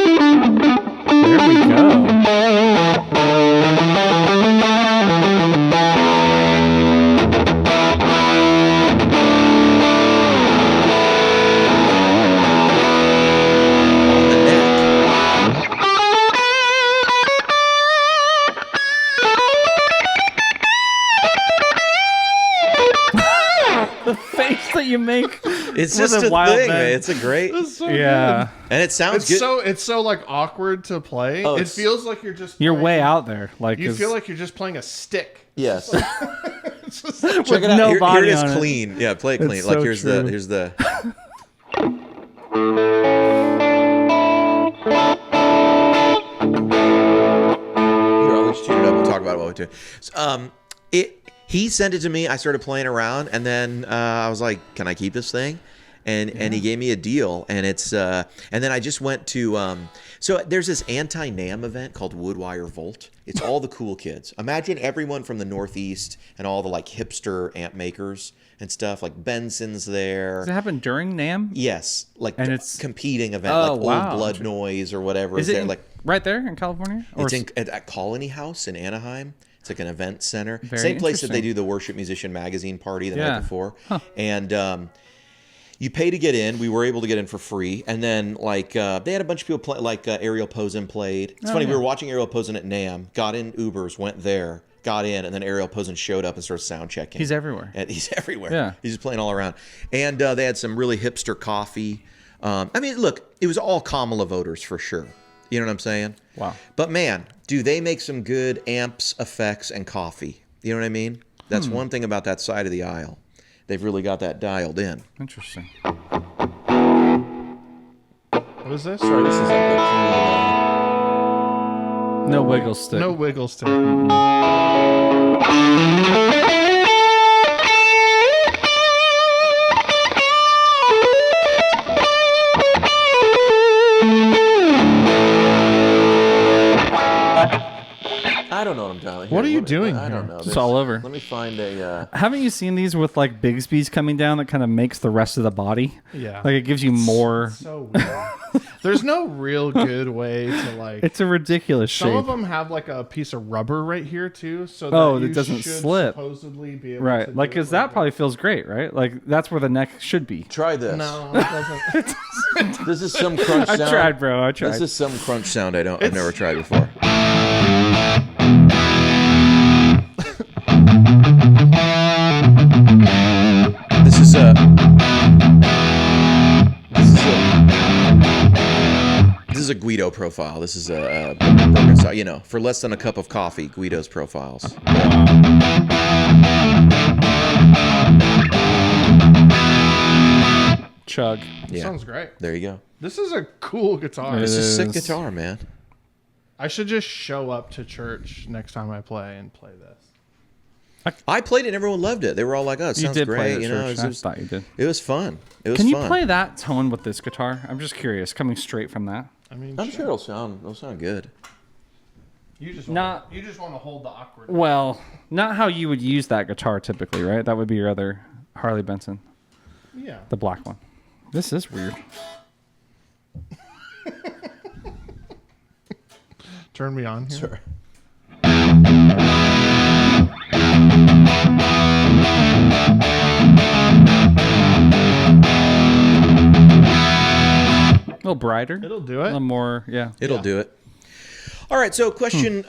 There we go. On the neck. The face that you make. It's With just a a wild thing, man. man. It's a great, So Yeah. and it sounds good. It's so like awkward to play. Oh, It it's- feels like you're just. You're playing- way out there. Like You 'cause feel like you're just playing a stick. Yes. It's just like, Check it out. no Here body it is, on it. clean. Yeah, play it clean. It's Like so here's true. here's the. Here, I'll just tune it up. We'll talk about it while we do. He sent it to me. I started playing around, and then I was like, "Can I keep this thing?" And he gave me a deal, and it's and then I just went to so there's this anti-NAMM event called Woodwire Volt. It's all the cool kids. Imagine everyone from the Northeast and all the like hipster amp makers and stuff. Like Benson's there. Does it happen during NAMM? Yes, like And it's- competing event, Oh, like wow. Old Blood Noise or whatever. Is it there. in- Like right there in California? Or it's at Colony House in Anaheim. It's like an event center. Very Same place that they interesting. do the Worship Musician Magazine party the Yeah. night before. And you pay to get in. We were able to get in for free. And then like they had a bunch of people play, like Ariel Posen played. It's funny, we yeah. were watching Ariel Posen at NAMM, got in Ubers, went there, got in, and then Ariel Posen showed up and started sound checking. He's everywhere. And he's everywhere. Yeah. He's just playing all around. And they had some really hipster coffee. I mean, look, it was all Kamala voters for sure. You know what I'm saying? Wow. But man, do they make some good amps, effects, and coffee? You know what I mean? That's one thing about that side of the aisle. They've really got that dialed in. Interesting. what is this? Sorry, this is like a No wiggle stick. No wiggle stick. I don't know what I'm dialing. What Here, are you let me- doing I don't here? know. It's all over. Let me find a. Haven't you seen these with like Bigsby's coming down that kind of makes the rest of the body? Yeah. Like it gives you more. So weird. There's no real good way to like. It's a ridiculous Some shape. of them have like a piece of rubber right here too, so that Oh, you that doesn't should slip. Supposedly be able Right. to Like, do because it that like probably feels great, right? Like that's where the neck should be. Try this. No, it doesn't. This is some crunch I sound. tried, bro. I tried. This is some crunch sound I've never tried before. This is a. This is a Guido profile. This is a broken style. You know, for less than a cup of coffee, Guido's profiles. Chug. Yeah. Sounds great. There you go. This is a cool guitar. It This is sick is. guitar, man. I should just show up to church next time I play and play this. I played it and everyone loved it. They were all like, "Oh, it You sounds did great." play at You know, church. it I was, thought you did. it was fun. It was Can you fun. play that tone with this guitar? I'm just curious, coming straight from that. I mean, I'm sure it'll sound good. you just Not- you just want to hold the awkward. Well, not how you would use that guitar typically, right? That would be your other Harley Benson, Yeah. the black one. This is weird. Turn me on here. Sure. A little brighter. It'll do A it. little more, yeah. It'll Yeah. do it. All right, so question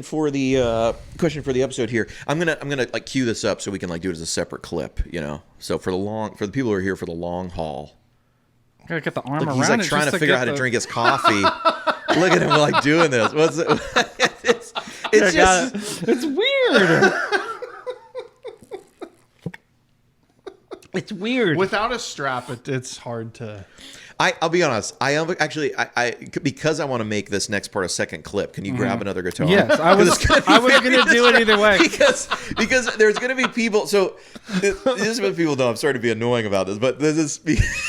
for the episode here. I'm gonna like cue this up so we can like do it as a separate clip, you know. So for the people who are here for the long haul, Gotta get the arm like, around. he's like it trying just to figure out how to drink his coffee. Look at him like doing this. What's it? It's just it's weird. It's weird. Without a strap, it's hard to. I'll be honest. I am actually because I want to make this next part a second clip. Can you grab another guitar? Yes, I was going to do it either way. Because there's going to be people. So this is what people know. I'm sorry to be annoying about this, but this is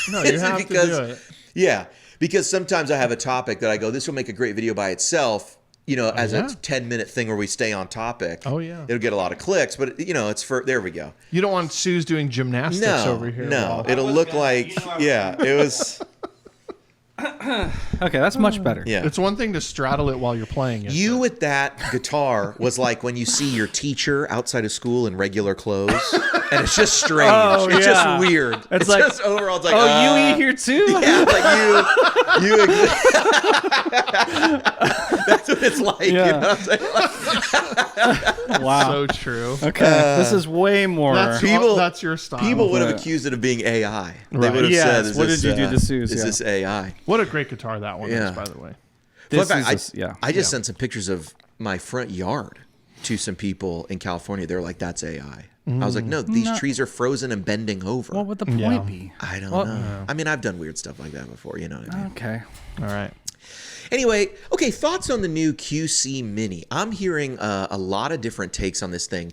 No, you have to do it. Yeah, because sometimes I have a topic that I go, this will make a great video by itself. You know, as a 10-minute thing where we stay on topic. Oh, yeah. It'll get a lot of clicks, but you know, it's for there we go. You don't want Sooze doing gymnastics over here. No, it'll look like it was. Okay, that's much better. Yeah. It's one thing to straddle it while you're playing it. You with that guitar was like when you see your teacher outside of school in regular clothes, and it's just strange. Oh, it's yeah. just weird. It's It's like, just overall. It's like, Oh, you eat here too? Yeah, like you. That's what it's like. You Yeah. know what I'm saying? Wow. So true. Okay, this is way more. That's your style. People would have Right. accused it of being AI. They Right. would have Yes, said, "Is what this, did you do to Sooze?" Is Yeah. this AI?" What a great guitar that one Yeah. is, by the way. This Fun fact, is yeah. I just sent some pictures of my front yard to some people in California. They're like, "That's AI." I was like, "No, these trees are frozen and bending over." What would the point Yeah. be? I don't Well- know. I mean, I've done weird stuff like that before. You know what I mean? Okay. All right. Anyway, okay, thoughts on the new QC Mini. I'm hearing a lot of different takes on this thing.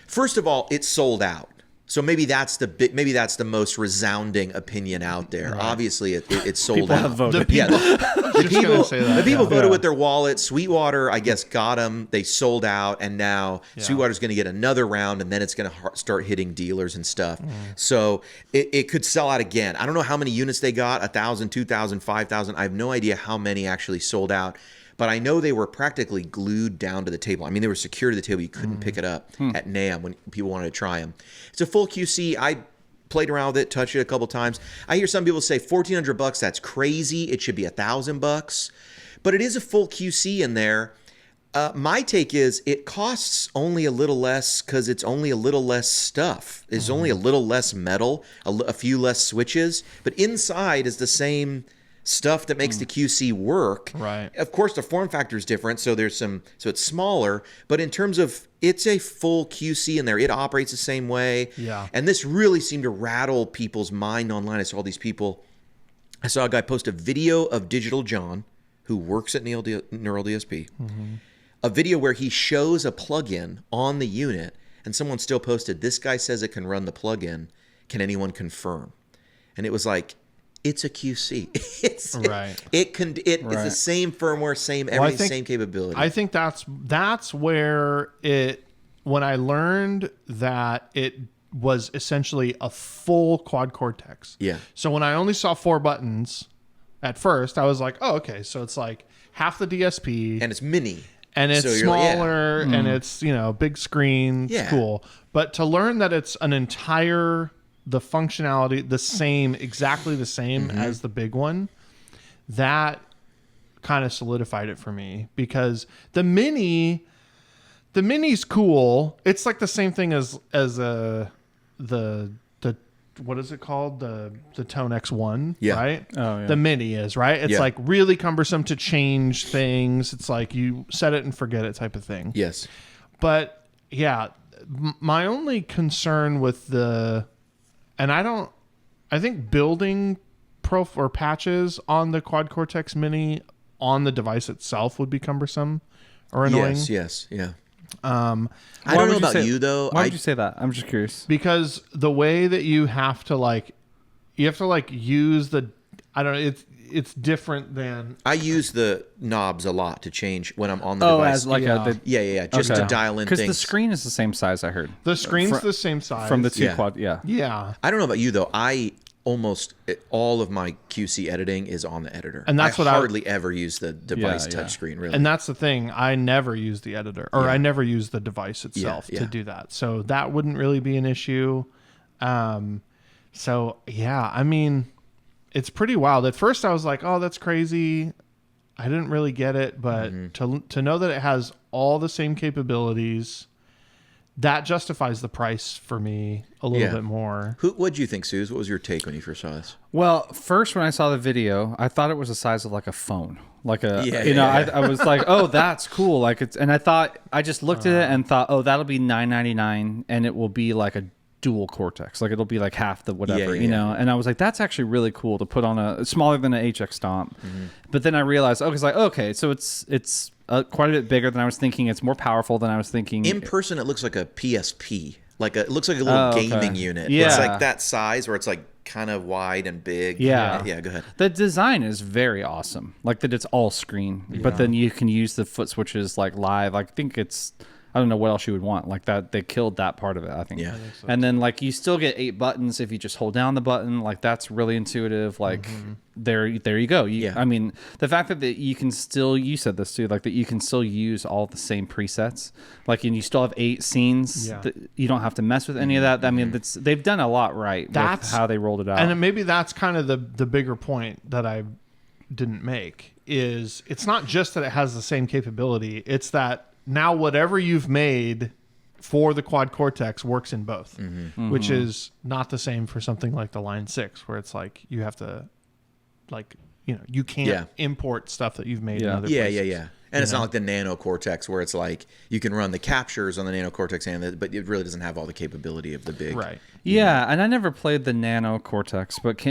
First of all, it's sold out. So maybe that's the most resounding opinion out there. Right. Obviously, it's sold People out. have voted. Yeah, Just gonna say that, the people yeah. voted Yeah. with their wallet. Sweetwater, I guess, got them. They sold out, and now Sweetwater's going to get another round, and then it's going to start hitting dealers and stuff. So it could sell out again. I don't know how many units they got, 1,000, 2,000, 5,000. I have no idea how many actually sold out. But I know they were practically glued down to the table. I mean, they were secured to the table. You couldn't pick it up at NAMM when people wanted to try them. It's a full QC. I played around with it, touched it a couple times. I hear some people say $1,400. That's crazy. It should be $1,000. But it is a full QC in there. My take is it costs only a little less because it's only a little less stuff. It's only a little less metal, a few less switches. But inside is the same stuff that makes the QC work. Right. Of course, the form factor is different, so it's smaller. But in terms of, it's a full QC in there. It operates the same way. Yeah. And this really seemed to rattle people's mind online. I saw all these people. I saw a guy post a video of Digital John, who works at Neural DSP, a video where he shows a plugin on the unit, and someone still posted, "This guy says it can run the plugin. Can anyone confirm?" And it was like, it's a QC. It's Right. It's the same firmware, same everything, same capability. I think that's where when I learned that it was essentially a full quad cortex. Yeah. So when I only saw 4 buttons at first, I was like, oh, okay. So it's like half the DSP and it's mini. and it's So you're like, yeah. smaller and it's, big screen. It's Yeah. cool. But to learn that it's the functionality, exactly the same as the big one, that kind of solidified it for me, because the mini's cool. It's like the same thing as the what is it called? The Tone X1, Yeah. right? Oh, yeah. The mini is, right? It's Yeah. like really cumbersome to change things. It's like you set it and forget it type of thing. Yes. But yeah, my only concern with I think building or patches on the Quad Cortex Mini on the device itself would be cumbersome or annoying. Yes. Yeah. Um, I don't know about you though. Why would you say that? I'm just curious. because the way that you have to use it's different than I use the knobs a lot to change when I'm on the Oh, device. as like Yeah. yeah. Just to dial in Because things. the screen is the same size. I heard the screen's the same size from the two Yeah. quad. Yeah. Yeah. I don't know about you though. I almost all of my QC editing is on the editor, And that's I what I- hardly ever use the device Yeah, yeah. touchscreen. Really, And that's the thing. I never use the editor, or Yeah. I never use the device itself yeah. to do that. So that wouldn't really be an issue. So yeah, I mean, it's pretty wild. At first I was like, oh, that's crazy. I didn't really get it, but Mm-hmm. to know that it has all the same capabilities, that justifies the price for me a little Yeah. bit more. What'd you think, Sooze? What was your take when you first saw this? Well, first when I saw the video, I thought it was the size of like a phone, like a Yeah, you know. yeah. I was like, oh, that's cool. Like it's, and I just looked at it and thought, oh, that'll be $9.99, and it will be like a dual Cortex, like it'll be like half the whatever, Yeah, you yeah. know. And I was like, that's actually really cool to put on a smaller than an HX Stomp. But then I realized, oh, it's like okay, so it's quite a bit bigger than I was thinking. It's more powerful than I was thinking. In person, it looks like a PSP. It looks like a little okay. gaming unit. Yeah. It's like that size where it's like kind of wide and big. Yeah. Yeah, go ahead. The design is very awesome. Like that it's all screen, but then you can use the foot switches like live. I think it's, I don't know what else you would want. Like that, they killed that part of it, I think. Yeah. And then like you still get 8 buttons if you just hold down the button. Like that's really intuitive. Like there you go. Yeah. I mean, the fact that you can still, you said this too, like that you can still use all the same presets. Like, and you still have 8 scenes. Yeah. That you don't have to mess with any of that. I mean, they've done a lot right. That's with how they rolled it out. And maybe that's kind of the bigger point that I didn't make is it's not just that it has the same capability. It's that now whatever you've made for the quad cortex works in both, which is not the same for something like the Line 6, where it's like you have to, like, you know, you can't Yeah. import stuff that you've made in Yeah. other Yeah, places. yeah. And it's not like the Nano Cortex where it's like you can run the captures on the Nano Cortex, but it really doesn't have all the capability of the big. Right. Yeah, and I never played the Nano Cortex, but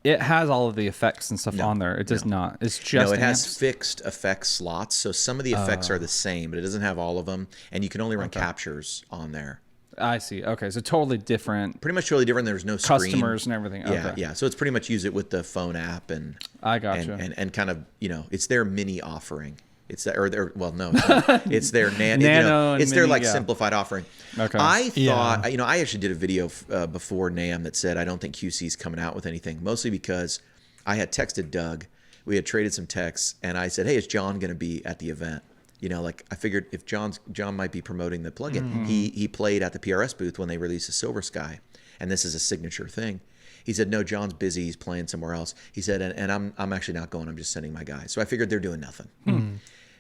it has all of the effects and stuff on there. It does not. It's just No, it has amps. fixed effect slots, so some of the effects are the same, but it doesn't have all of them, and you can only run captures on there. I see. Okay, so totally different Pretty much totally different. There's no screen. customers and everything. Yeah, Okay. yeah. So it's pretty much use it with the phone app and I gotcha. and kind of, you know, it's their mini offering. It's that, or their, well, no, it's, not. It's their Nano you know, and it's their mini, like yeah. simplified offering. Okay. I Yeah. thought, you know, I actually did a video before NAMM that said I don't think QC's coming out with anything, mostly because I had texted Doug. We had traded some texts, and I said, "Hey, is John going to be at the event?" You know, like I figured if John might be promoting the plugin. He played at the PRS booth when they released the Silver Sky, and this is a signature thing. He said, "No, John's busy. He's playing somewhere else." He said, "And I'm actually not going. I'm just sending my guys." So I figured they're doing nothing.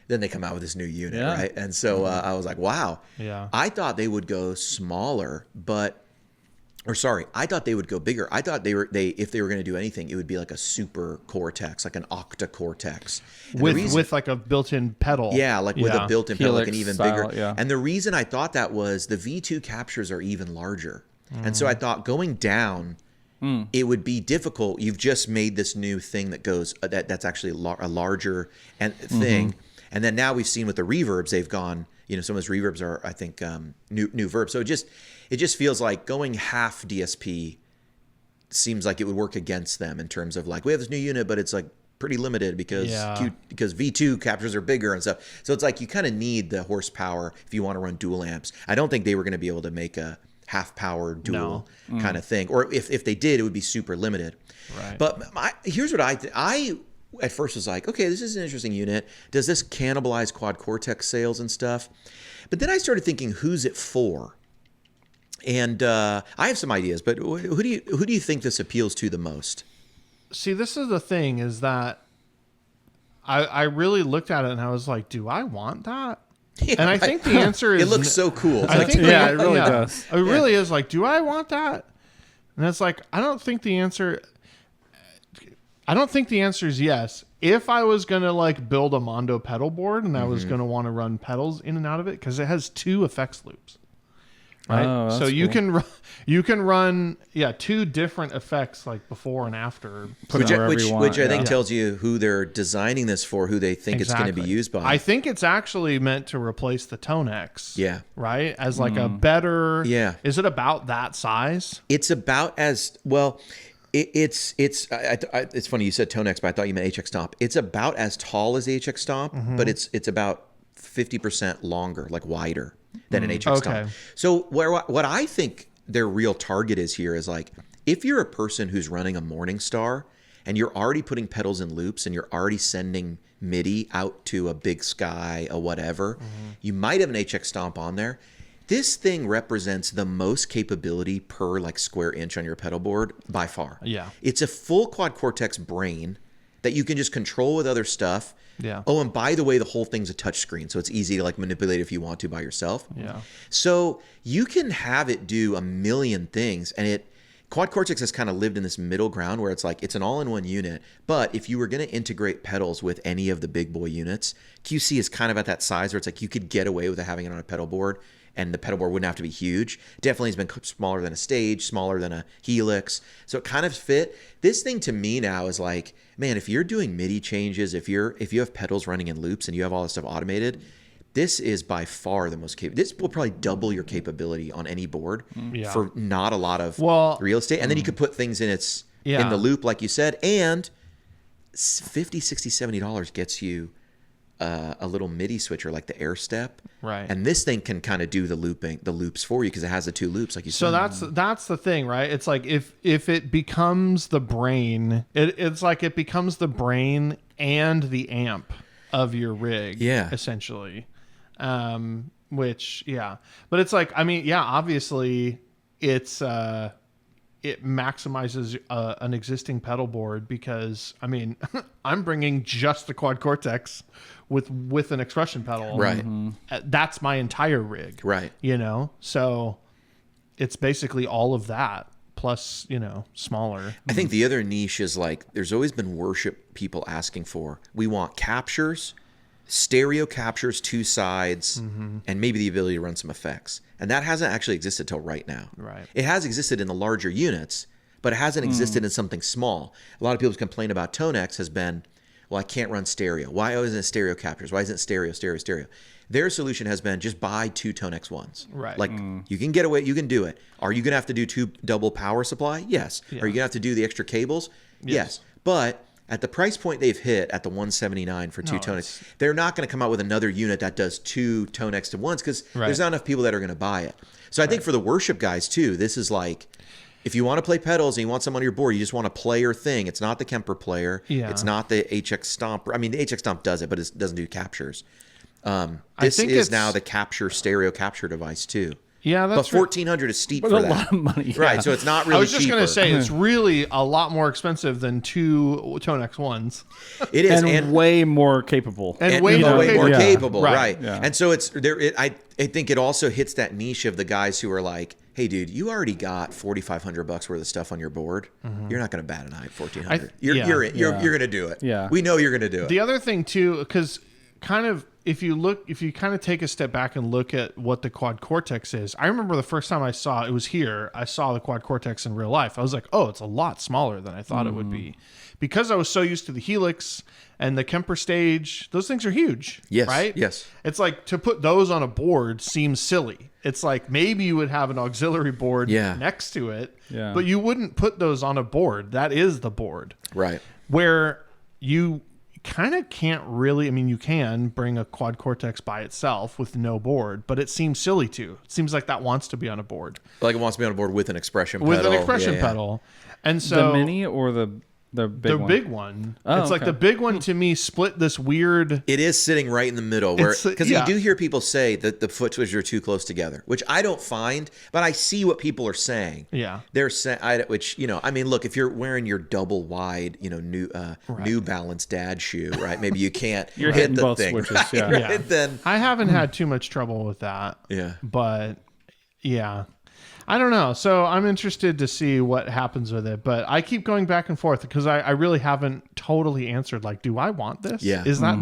Then they come out with this new unit, Yeah. right? And so I was like, "Wow." Yeah. I thought they would go smaller, I thought they would go bigger. I thought if they were going to do anything, it would be like a super Cortex, like an Octa Cortex. And the reason- With like a built-in pedal. yeah, like with a built-in pedal, like an Helix even style, bigger. yeah. And the reason I thought that was the V2 captures are even larger. And so I thought going down, it would be difficult. You've just made this new thing that goes that's actually a larger thing. And then now we've seen with the reverbs, they've gone, you know, some of those reverbs are, I think, new verbs. So it just feels like going half DSP seems like it would work against them in terms of like, we have this new unit, but it's like pretty limited because because V2 captures are bigger and stuff. So it's like you kind of need the horsepower if you want to run dual amps. I don't think they were going to be able to make a half power dual kind of thing. Or if they did, it would be super limited. Right. But here's what I at first was like, okay, this is an interesting unit. Does this cannibalize quad cortex sales and stuff? But then I started thinking, who's it for? And I have some ideas, but who do you think this appeals to the most? See, this is the thing is that I really looked at it and I was like, do I want that? And I think the answer is It looks so cool. It's I like, think Yeah, it really does. It really is like, do I want that? And it's like, I don't think the answer is yes. If I was going to like build a Mondo pedal board and I was going to want to run pedals in and out of it, because it has 2 effects loops. Right. Oh, So that's you cool. can run 2 different effects like before and after. Put it wherever you want, which I think yeah. tells you who they're designing this for, who they think it's going to be used by. I think it's actually meant to replace the Tonex. Yeah. Right? As like a better. Yeah. Is it about that size? It's about as well. It's funny you said Tonex, but I thought you meant HX Stomp. It's about as tall as HX Stomp, but it's about 50% longer, like wider than an HX Stomp. Okay. So what I think their real target is here is like, if you're a person who's running a Morningstar and you're already putting pedals in loops and you're already sending MIDI out to a Big Sky, a whatever, you might have an HX Stomp on there. This thing represents the most capability per like square inch on your pedal board by far. Yeah. It's a full quad cortex brain that you can just control with other stuff. Yeah. Oh, and by the way, the whole thing's a touch screen, so it's easy to like manipulate if you want to by yourself. Yeah. So you can have it do a million things, and Quad Cortex has kind of lived in this middle ground where it's like it's an all-in-one unit, but if you were going to integrate pedals with any of the big boy units, QC is kind of at that size where it's like you could get away with having it on a pedal board, and the pedal board wouldn't have to be huge. Definitely has been smaller than a Stage, smaller than a Helix, so it kind of fit. This thing to me now is like, man, if you're doing MIDI changes, if you have pedals running in loops and you have all this stuff automated, this is by far the most capable. This will probably double your capability on any board for not a lot of real estate. And then you could put things in in the loop, like you said, and $50, $60, $70 gets you a little MIDI switcher like the Air Step. Right. And this thing can kind of do the loops for you because it has the 2 loops, like you said. So that's the thing, right? It's like if it becomes the brain, it's like it becomes the brain and the amp of your rig, essentially. Which, but it's like, I mean, obviously it's, it maximizes an existing pedal board because, I mean, I'm bringing just the Quad Cortex with an expression pedal. Right. That's my entire rig. Right. You know, so it's basically all of that plus, smaller. I think the other niche is like, there's always been worship people asking for, we want captures, stereo captures, 2 sides, and maybe the ability to run some effects. And that hasn't actually existed till right now. Right. It has existed in the larger units, but it hasn't existed in something small. A lot of people's complaint about Tonex has been, well, I can't run stereo. Why isn't it stereo captures? Why isn't it stereo? Their solution has been just buy 2 Tonex ones. Right. Like you can get away, you can do it. Are you going to have to do 2 double power supply? Yes. Yeah. Are you going to have to do the extra cables? Yes. But at the price point they've hit at the $179 for 2 Tonex, they're not going to come out with another unit that does 2 Tonex to ones because there's not enough people that are going to buy it. So I think for the worship guys too, this is like, if you want to play pedals and you want some on your board, you just want a player thing. It's not the Kemper player. Yeah. It's not the HX Stomp. I mean, the HX Stomp does it, but it doesn't do captures. This is now the stereo capture device too. Yeah, that's but $1,400 is steep But for a that. lot of money. Right, so it's not really I was just cheaper. going to say, it's really a lot more expensive than 2 Tonex ones. It is, And way more capable. And way more capable, Right. right? Yeah. And so it's there. I think it also hits that niche of the guys who are like, "Hey, dude, you already got $4,500 worth of stuff on your board. You're not going to bat an eye at $1,400. You're going to do it. Yeah. We know you're going to do it. The other thing too, because kind of if you kind of take a step back and look at what the Quad Cortex is, I remember the first time I saw the Quad Cortex in real life. I was like, oh, it's a lot smaller than I thought it would be, because I was so used to the Helix and the Kemper Stage. Those things are huge. Yes, right. yes. It's like to put those on a board seems silly. It's like maybe you would have an auxiliary board next to it, but you wouldn't put those on a board. That is the board, Right. where you kind of can't really, I mean, you can bring a Quad Cortex by itself with no board, but it seems silly to. It seems like that wants to be on a board. Like it wants to be on a board with an expression pedal. With an expression pedal. And so The mini or the big one? big one. Oh, it's like okay. the big one to me split this weird. It is sitting right in the middle, where because yeah. you do hear people say that the foot switches are too close together, which I don't find, but I see what people are saying. Yeah. They're saying, which I mean, look, if you're wearing your double wide, New Balance dad shoe, right? Maybe you can't You're hit hitting the both thing, switches, right? yeah. Yeah. Right? Then I haven't had too much trouble with that. Yeah. But yeah. I don't know. So I'm interested to see what happens with it, but I keep going back and forth because I really haven't totally answered. Like, do I want this? Yeah. Is that?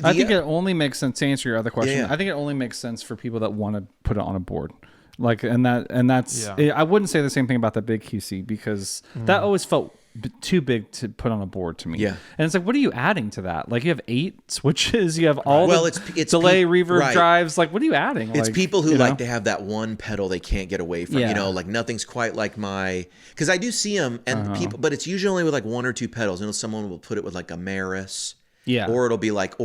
I think it only makes sense to answer your other question. Yeah. I think it only makes sense for people that want to put it on a board. Like, and that's, Yeah. I wouldn't say the same thing about the big QC because that always felt too big to put on a board to me. Yeah. And it's like, what are you adding to that? Like, you have 8 switches, you have all Well, the it's delay, pe- reverb right. drives. Like, what are you adding? It's like, people who you know? like to have that one pedal they can't get away from. Yeah. Like nothing's quite like because I do see them and people, but it's usually only with like 1 or 2 pedals. Someone will put it with like a Maris, Yeah. or it'll be like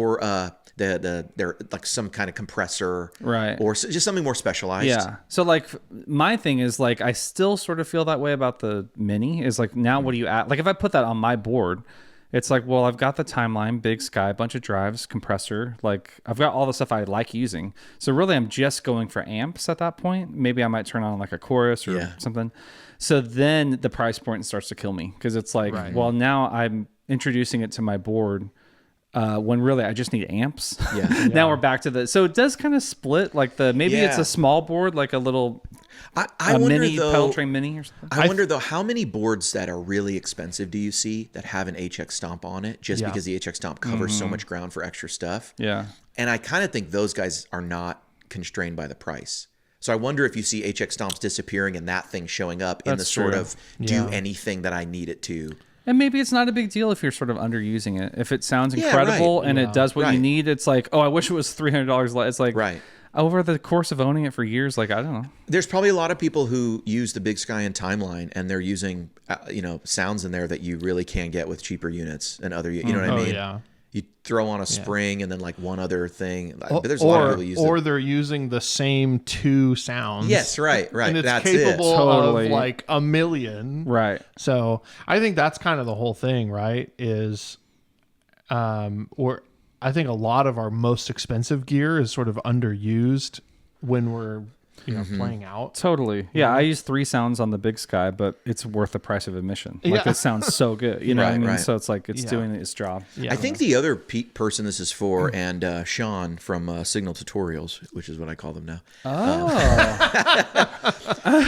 they're like some kind of compressor, Right. or just something more specialized. Yeah. So like my thing is like I still sort of feel that way about the mini is like now what do you add? Like if I put that on my board, It's like, well, I've got the timeline, big sky, bunch of drives, compressor. Like, I've got all the stuff I like using. So really, I'm just going for amps at that point. Maybe I might turn on like a chorus or something. So then the price point starts to kill me because it's like, well, now I'm introducing it to my board when really I just need amps. Now we're back to so it does kind of split. Like maybe it's a small board, like a little I wonder, mini though, pedal train mini or something. I wonder though, how many boards that are really expensive do you see that have an HX Stomp on it just because the HX Stomp covers so much ground for extra stuff? Yeah. And I kind of think those guys are not constrained by the price. So I wonder if you see HX Stomps disappearing and that thing showing up in the sort of do anything that I need it to. And maybe it's not a big deal if you're sort of underusing it. If it sounds incredible and it does what you need, it's like, oh, I wish it was $300 less. It's like, over the course of owning it for years, like, I don't know. There's probably a lot of people who use the Big Sky and Timeline, and they're using, sounds in there that you really can get with cheaper units and other, you know what I mean? Yeah. You throw on a spring and then like one other thing. But there's a lot of people use or they're using the same two sounds. Yes, right. And it's that's capable Totally. of like a million. Right. So I think that's kind of the whole thing, right? Is, or I think a lot of our most expensive gear is sort of underused when we're playing out. Totally. Yeah, I use 3 sounds on the Big Sky, but it's worth the price of admission. Like, it sounds so good. You know what I mean? So it's like it's doing its job. I think the other person this is for, and Sean from Signal Tutorials, which is what I call them now.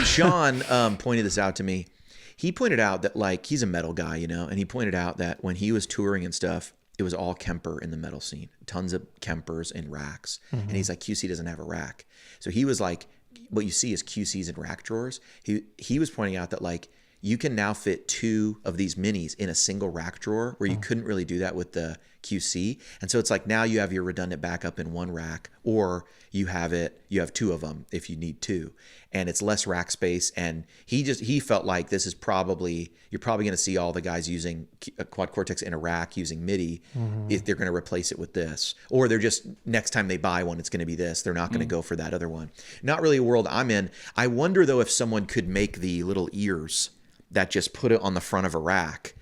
Sean pointed this out to me. He pointed out that, like, he's a metal guy, and he pointed out that when he was touring and stuff, it was all Kemper in the metal scene, tons of Kempers and racks. And he's like, QC doesn't have a rack. So he was like, what you see is QCs and rack drawers. He was pointing out that, like, you can now fit 2 of these minis in a single rack drawer where you couldn't really do that with the QC. And so it's like now you have your redundant backup in one rack, or you have 2 of them if you need 2. And it's less rack space. And he felt like this is you're probably going to see all the guys using a Quad Cortex in a rack using MIDI if they're going to replace it with this. Or they're just, next time they buy one, it's going to be this. They're not going to go for that other one. Not really a world I'm in. I wonder, though, if someone could make the little ears that just put it on the front of a rack.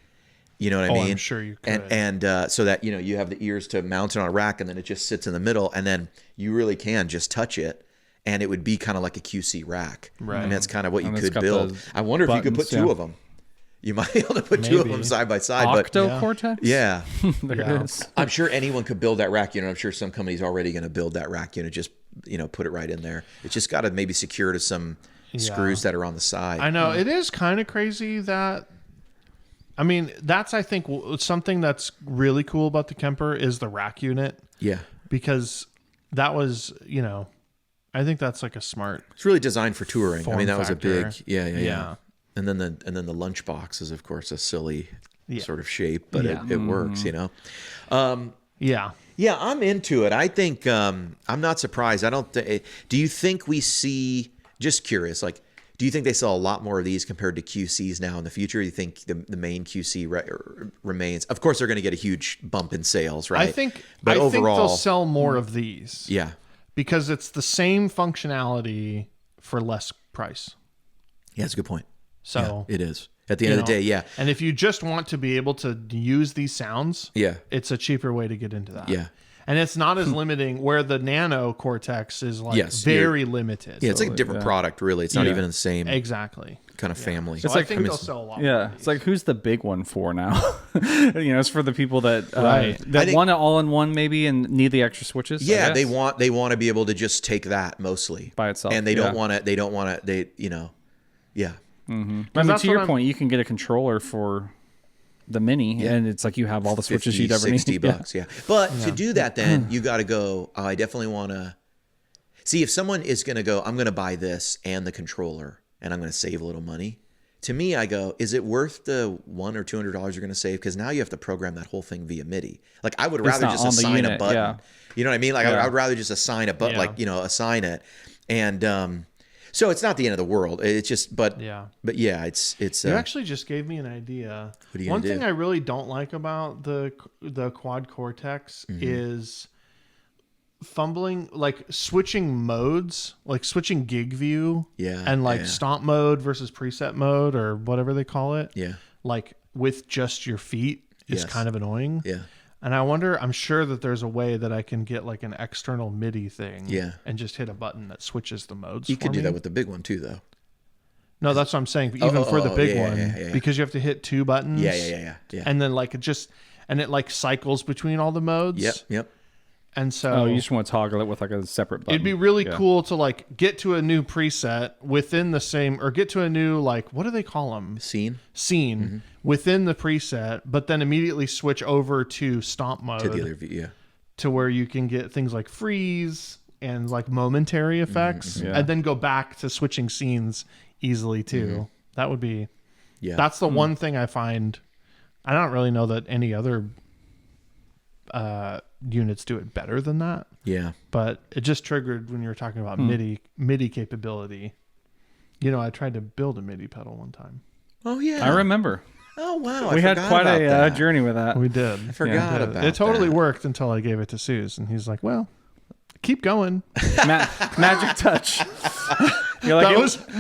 You know what I mean? I'm sure you could. And so that, you have the ears to mount it on a rack, and then it just sits in the middle, and then you really can just touch it, and it would be kind of like a QC rack. Right. And that's kind of what you could build. I wonder if you could put 2 of them. You might be able to put 2 of them side by side. Octo Cortex? Yeah. There it is. I'm sure anyone could build that rack unit. I'm sure some company's already going to build that rack unit, just, put it right in there. It's just got to maybe secure to some screws that are on the side. I know. It is kind of crazy that, I mean, that's, I think, something that's really cool about the Kemper is the rack unit. Yeah. Because that was, I think that's like a smart. It's really designed for touring. I mean, that was a big, yeah. And then the lunchbox is, of course, a silly sort of shape, but it works, Yeah, I'm into it. I think I'm not surprised. Do you think we see? Just curious, like, do you think they sell a lot more of these compared to QCs now in the future? Do you think the main QC remains? Of course, they're going to get a huge bump in sales, right? I think overall, they'll sell more of these. Yeah, because it's the same functionality for less price. Yeah, that's a good point. So it is. At the end of the day, yeah. And if you just want to be able to use these sounds, it's a cheaper way to get into that. Yeah. And it's not as limiting, where the Nano Cortex is like very limited. Yeah, it's like a different product, really. It's not even in the same kind of family. So I think they'll sell a lot more. Yeah, it's like, who's the big one for now? It's for the people that want it all in one maybe and need the extra switches. Yeah, they want to be able to just take that mostly by itself, and they don't want to. Yeah. Mm-hmm. I mean, to your point, you can get a controller for the Mini, and it's like you have all the switches you'd ever need. $60, yeah. But to do that, then you got to go. Oh, I definitely want to see if someone is going to go. I'm going to buy this and the controller, and I'm going to save a little money. To me, I go, is it worth the $100 or $200 you're going to save? Because now you have to program that whole thing via MIDI. Like, I would rather just assign a button. Yeah. You know what I mean? Like, I would rather just assign a button, assign it, and so it's not the end of the world. It's just, but yeah, it's. You actually just gave me an idea. What are you One gonna thing do? I really don't like about the Quad Cortex is fumbling, like switching modes, like switching gig view, and like stomp mode versus preset mode or whatever they call it. Yeah, like with just your feet. is kind of annoying. Yeah. And I'm sure that there's a way that I can get like an external MIDI thing. Yeah. And just hit a button that switches the modes. You for could do me. that with the big one too, though. No, that's what I'm saying. But even for the big one, yeah. because you have to hit 2 buttons. Yeah. And then like it like cycles between all the modes. Yep. And so you just want to toggle it with like a separate button. it'd be really cool to like get to a new preset within the same, or get to a new, like, what do they call them? Scene Within the preset, but then immediately switch over to stomp mode to the other view. Yeah. to where you can get things like freeze and like momentary effects, Yeah. and then go back to switching scenes easily too. That would be, that's the one thing I find. I don't really know that any other units do it better than that. Yeah. But it just triggered when you were talking about MIDI capability. You know, I tried to build a MIDI pedal one time. Oh yeah. I remember. Oh wow. We had quite a journey with that. We did. I forgot about it. Totally that. worked until I gave it to Sooze, and he's like, "Well, keep going." Magic touch. You're like,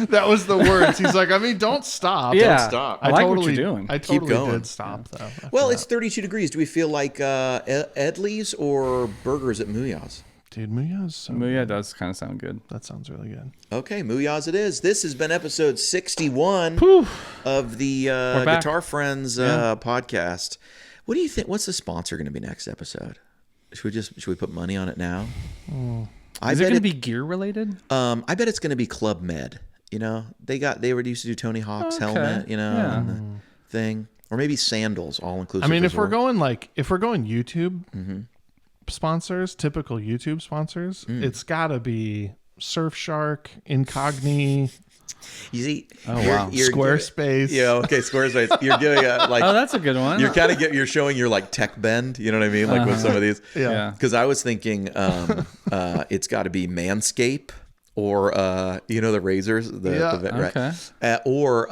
that was the words. He's like, I mean, don't stop. yeah. Don't stop. I like what you're doing. I totally going. did stop though. Well, it's 32 degrees. Do we feel like Edley's or burgers at Muya's? dude, Muya's so Muya does kind of sound good. that sounds really good. Okay, Muya's it is. This has been episode 61 of the back. Guitar Friends podcast. What do you think? What's the sponsor going to be next episode? Should we put money on it now? Is it going to be gear related? I bet it's going to be Club Med. You know, they used to do Tony Hawk's helmet. You know, and the thing, or maybe sandals, all inclusive. I mean, if we're resort. going YouTube sponsors, typical YouTube sponsors, it's got to be Surfshark, Incogni, you see, Squarespace. Yeah, okay, Squarespace. You're doing like. Oh, that's a good one. You're kind of you're showing your like tech bend. You know what I mean? Like with some of these. Yeah. Because I was thinking, it's got to be Manscaped or the razors. Okay. Or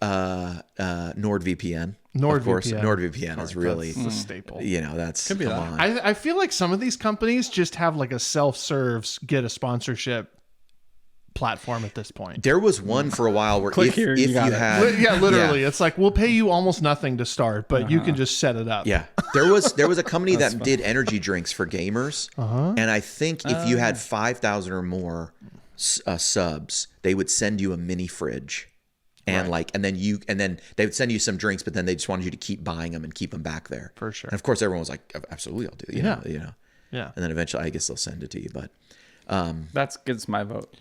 NordVPN. Of course, NordVPN is really That's the staple. You know, that's Could be that. on. I feel like some of these companies just have like a self-serve get a sponsorship platform at this point. There was one for a while where Click if here, you you got it. had Yeah, literally. It's like, we'll pay you almost nothing to start, but you can just set it up. Yeah, there was a company that did energy drinks for gamers, and I think if you had 5,000 or more subs, they would send you a mini fridge, and and then they would send you some drinks, but then they just wanted you to keep buying them and keep them back there For sure. And of course, everyone was like, "Absolutely, I'll do it." You know. Yeah. And then eventually, I guess they'll send it to you, but That gets my vote.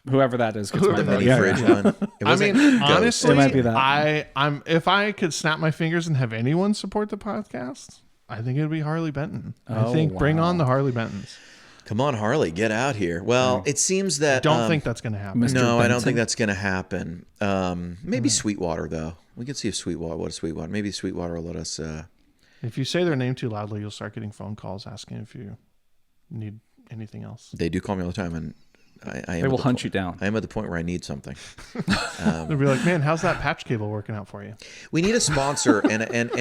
Whoever that is gets my the vote. mini Yeah, fridge yeah. one. It I wasn't mean, Ghost. honestly, It might be that. I'm if I could snap my fingers and have anyone support the podcast, I think it'd be Harley Benton. I Oh, think bring wow. on the Harley Bentons. Come on, Harley, get out here. Well, it seems that Don't think that's going to happen. Mr. No, I don't Benson? think that's going to happen. Maybe Sweetwater, though. We can see if Sweetwater. Maybe Sweetwater will let us. If you say their name too loudly, you'll start getting phone calls asking if you need anything else. They do call me all the time, and I am They will at the hunt point- you down. I am at the point where I need something. They'll be like, "Man, how's that patch cable working out for you?" We need a sponsor, and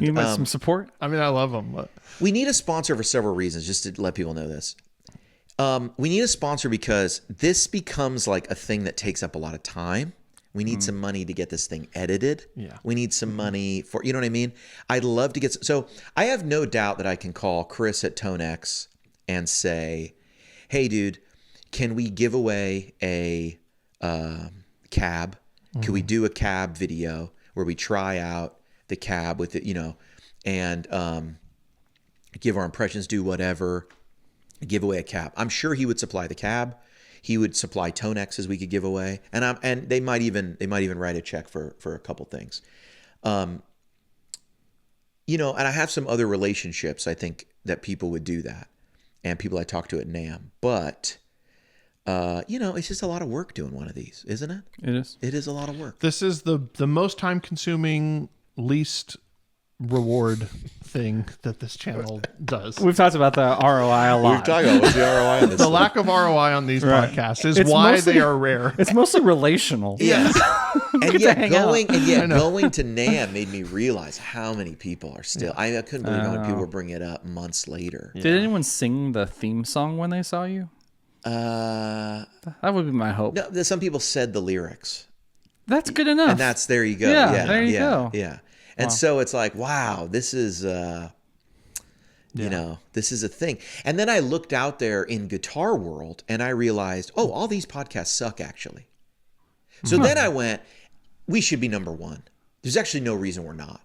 You need some support? I mean, I love them, but we need a sponsor for several reasons. Just to let people know this, we need a sponsor because this becomes like a thing that takes up a lot of time. We need some money to get this thing edited. Yeah. We need some money for, you know what I mean? I'd love to get, so I have no doubt that I can call Chris at ToneX and say, "Hey dude, can we give away a cab? Can we do a cab video where we try out the cab with it, and give our impressions, do whatever, give away a cab?" I'm sure he would supply the cab. He would supply ToneXs we could give away, and they might even write a check for a couple things, And I have some other relationships. I think that people would do that, and people I talk to at NAMM. But it's just a lot of work doing one of these, isn't it? It is. It is a lot of work. this is the most time consuming, least reward thing that this channel does. We've talked about the ROI a lot. We've talked about what's the ROI on this. The lack of ROI on these podcasts is It's why mostly- they are rare. It's mostly relational. Yes. and Get to yet hang out. going to NAMM made me realize how many people are still. I couldn't believe how many people were bringing it up months later. Did anyone sing the theme song when they saw you? That would be my hope. No, some people said the lyrics. That's good enough. And there you go. Yeah, there you go. Yeah. And so it's like, wow, this is you know, this is a thing. And then I looked out there in guitar world and I realized, oh, all these podcasts suck actually. So then I went, we should be number one. There's actually no reason we're not.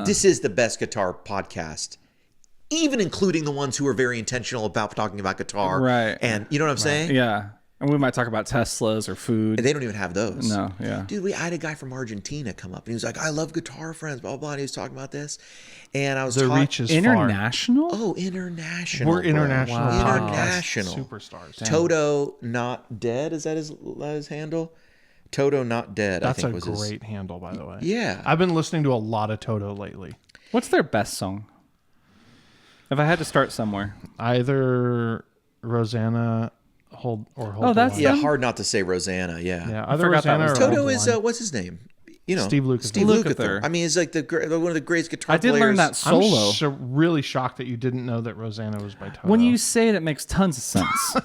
This is the best guitar podcast, even including the ones who are very intentional about talking about guitar. Right. And you know what I'm saying? Yeah. And we might talk about Teslas or food. And they don't even have those. No, yeah. Dude, I had a guy from Argentina come up and he was like, I love Guitar Friends, blah, blah, blah. And he was talking about this. And I was The reach is far. International? oh, international. We're bro. international. Wow. International. Superstars. Toto Not Dead. Is that his handle? Toto Not Dead, That's I think a was great handle, by the way. Yeah. I've been listening to a lot of Toto lately. What's their best song? If I had to start somewhere. Either Rosanna Hold Oh, the that's Line. Yeah, them? hard not to say Rosanna. Yeah. Yeah, either forgot that Rosanna was or Toto Hold the is, Line. what's his name? You know, Steve Lukather. Steve Lukather. Lukather. I mean, he's like one of the greatest guitar I did players. learn that I'm solo. really shocked that you didn't know that Rosanna was by Toto. When you say it, it makes tons of sense.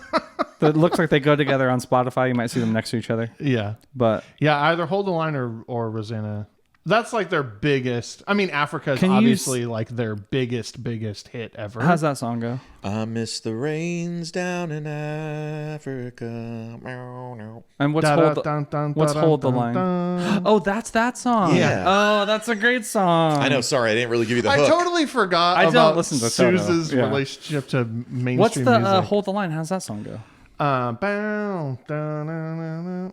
It looks like they go together on Spotify. You might see them next to each other. yeah, But yeah, either Hold the Line or Rosanna. That's like their biggest. I mean, Africa is Can you obviously like their biggest hit ever. how's that song go? I miss the rains down in Africa. Meow, meow. And what's Hold the Line? Oh, that's that song. Yeah. Oh, that's a great song. I know. Sorry, I didn't really give you the I hook. totally forgot I don't about listen to Toto. Sooze's Yeah. relationship to mainstream What's the music. Hold the Line? How's that song go? Bow, da, da, da, da.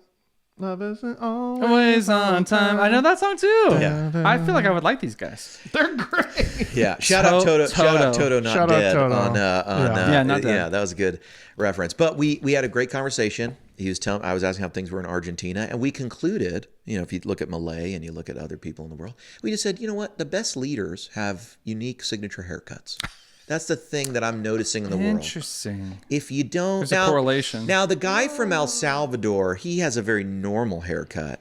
Love isn't always Always on time. I know that song too. Yeah. I feel like I would like these guys. They're great. Yeah, shout out Toto. Shout out Toto. Toto Not Shout out Dead Toto. on Yeah, Not Dead. yeah, that was a good reference. But we had a great conversation. I was asking how things were in Argentina, and we concluded, you know, if you look at Malay and you look at other people in the world, we just said, you know what, the best leaders have unique signature haircuts. That's the thing that I'm noticing in the world. Interesting. If you don't, There's a correlation. Now the guy from El Salvador, he has a very normal haircut,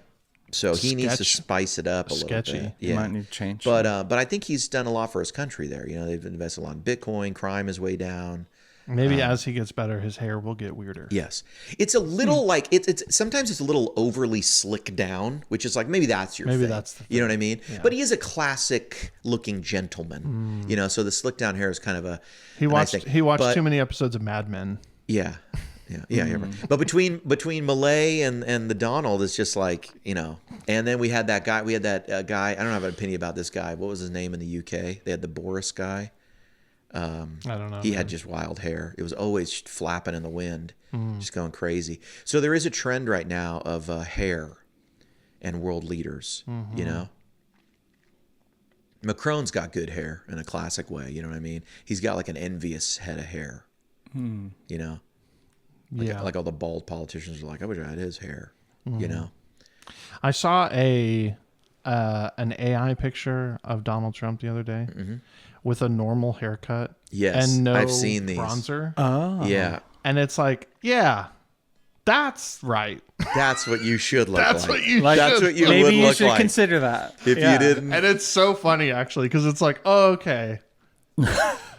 so he needs to Sketch. spice it up a little Sketchy. bit. You might need to change. But I think he's done a lot for his country there. You know, they've invested a lot in Bitcoin. Crime is way down. Maybe as he gets better, his hair will get weirder. Yes, it's a little like it's sometimes it's a little overly slick down, which is like maybe that's your Maybe thing. that's the you know what I mean. But he is a classic looking gentleman. You know, so the slick down hair is kind of a He a nice watched thing. But- too many episodes of Mad Men. Yeah. You're right. But between Malay and the Donald, it's just like, you know. And then we had that guy. We had that guy. I don't have an opinion about this guy. What was his name in the UK? They had the Boris guy. I don't know. He had just wild hair. It was always flapping in the wind, just going crazy. So there is a trend right now of hair and world leaders. You know, Macron's got good hair in a classic way. You know what I mean? He's got like an envious head of hair. You know, like all the bald politicians are like, I wish I had his hair. You know, I saw an AI picture of Donald Trump the other day with a normal haircut. Yes, and no I've seen these. bronzer. Yeah, And it's like, yeah, that's right. that's what you should look That's like. what you Like, should. That's what you Maybe would you look should like consider that. if Yeah. you didn't. And it's so funny actually because it's like, oh, okay,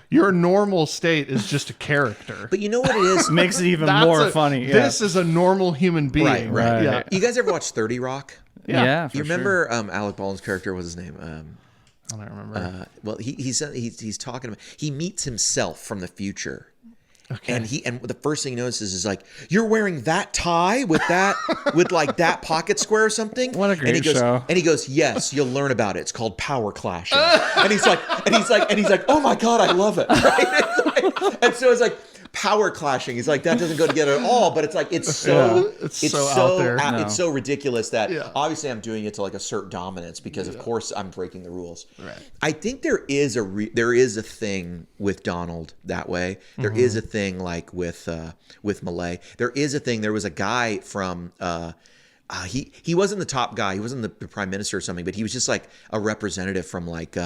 your normal state is just a character. But you know what it is? Makes it even That's more funny. Yeah. This is a normal human being. Right. Yeah. You guys ever watch 30 Rock? Yeah, for You sure. remember Alec Baldwin's character? What's his name? I don't remember. Well, he's talking about. He meets himself from the future, and the first thing he notices is like, you're wearing that tie with that with like that pocket square or something. What a great and he goes, show. And he goes, yes, you'll learn about it. It's called power clashing. and he's like, oh my god, I love it. Right? And so it's like. Power clashing. He's like, that doesn't go together at all. But it's like it's so It's so out there. No. It's so ridiculous that Yeah. obviously I'm doing it to like assert dominance because of course I'm breaking the rules. Right. I think there is a thing with Donald that way. There is a thing like with Malay. There is a thing. There was a guy from. He wasn't the top guy. He wasn't the prime minister or something, but he was just like a representative from like.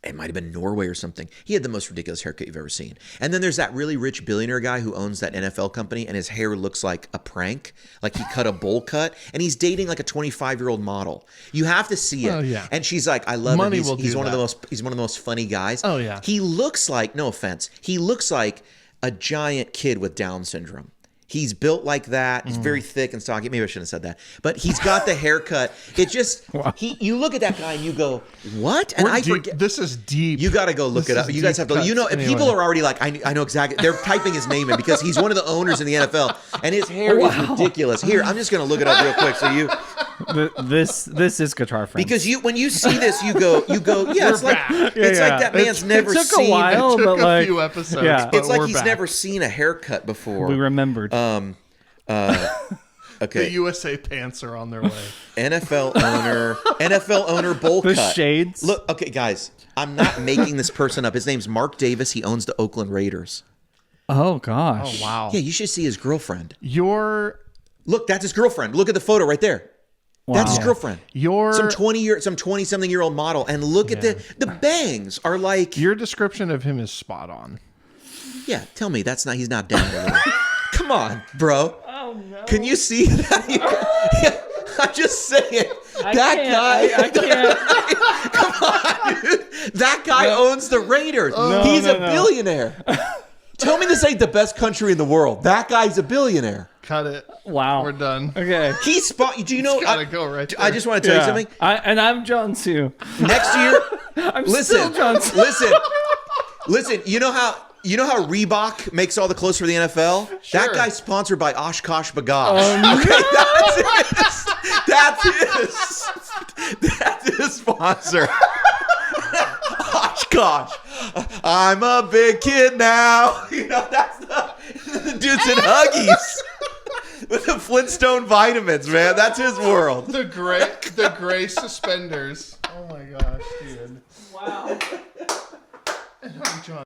It might have been Norway or something. He had the most ridiculous haircut you've ever seen. And then there's that really rich billionaire guy who owns that NFL company, and his hair looks like a prank. Like he cut a bowl cut, and he's dating like a 25-year-old model. You have to see it. Oh, yeah. And she's like, I love Money him. will He's do one of that. the most funny guys. Oh, yeah. He looks like, no offense, he looks like a giant kid with Down syndrome. He's built like that. He's very thick and stocky. Maybe I shouldn't have said that. But he's got the haircut. It just, you look at that guy and you go, what? And I forget. This is deep. You got to go look it up. You guys have to, and people are already like, I know exactly. They're typing his name in because he's one of the owners in the NFL and his hair is ridiculous. Here, I'm just going to look it up real quick. So you. This is Guitar Friends. Because when you see this, you go, yeah, it's like that man's never took seen. a while, It took but a few episodes. yeah. But It's like we're he's back. never seen a haircut before. We remembered. Okay. The USA pants are on their way. NFL owner bowl The cut. shades. Look, okay, guys, I'm not making this person up. His name's Mark Davis. He owns the Oakland Raiders. Oh gosh. Oh wow. Yeah, you should see his girlfriend. Look, that's his girlfriend. Look at the photo right there. Wow. That's his girlfriend. Some 20-something year old model, and look at the bangs are like. Your description of him is spot on. Yeah, tell me he's not down a little. Come on, bro. Oh no. Can you see that? I'm just saying. I can't. Come on, dude. That guy owns the Raiders. He's a billionaire. Tell me this ain't the best country in the world. That guy's a billionaire. Cut it. Wow. We're done. Okay. Do you know? It's gotta go right there. I just want to tell you something. I'm John too. Next year, I'm listen, still John too. listen. You know how Reebok makes all the clothes for the NFL? Sure. That guy's sponsored by Oshkosh B'gosh. Okay, that's his sponsor. Oshkosh. I'm a big kid now. You know, that's the dudes in Huggies with the Flintstone vitamins, man. That's his world. The gray suspenders. Oh my gosh, dude. Wow. And I'm John.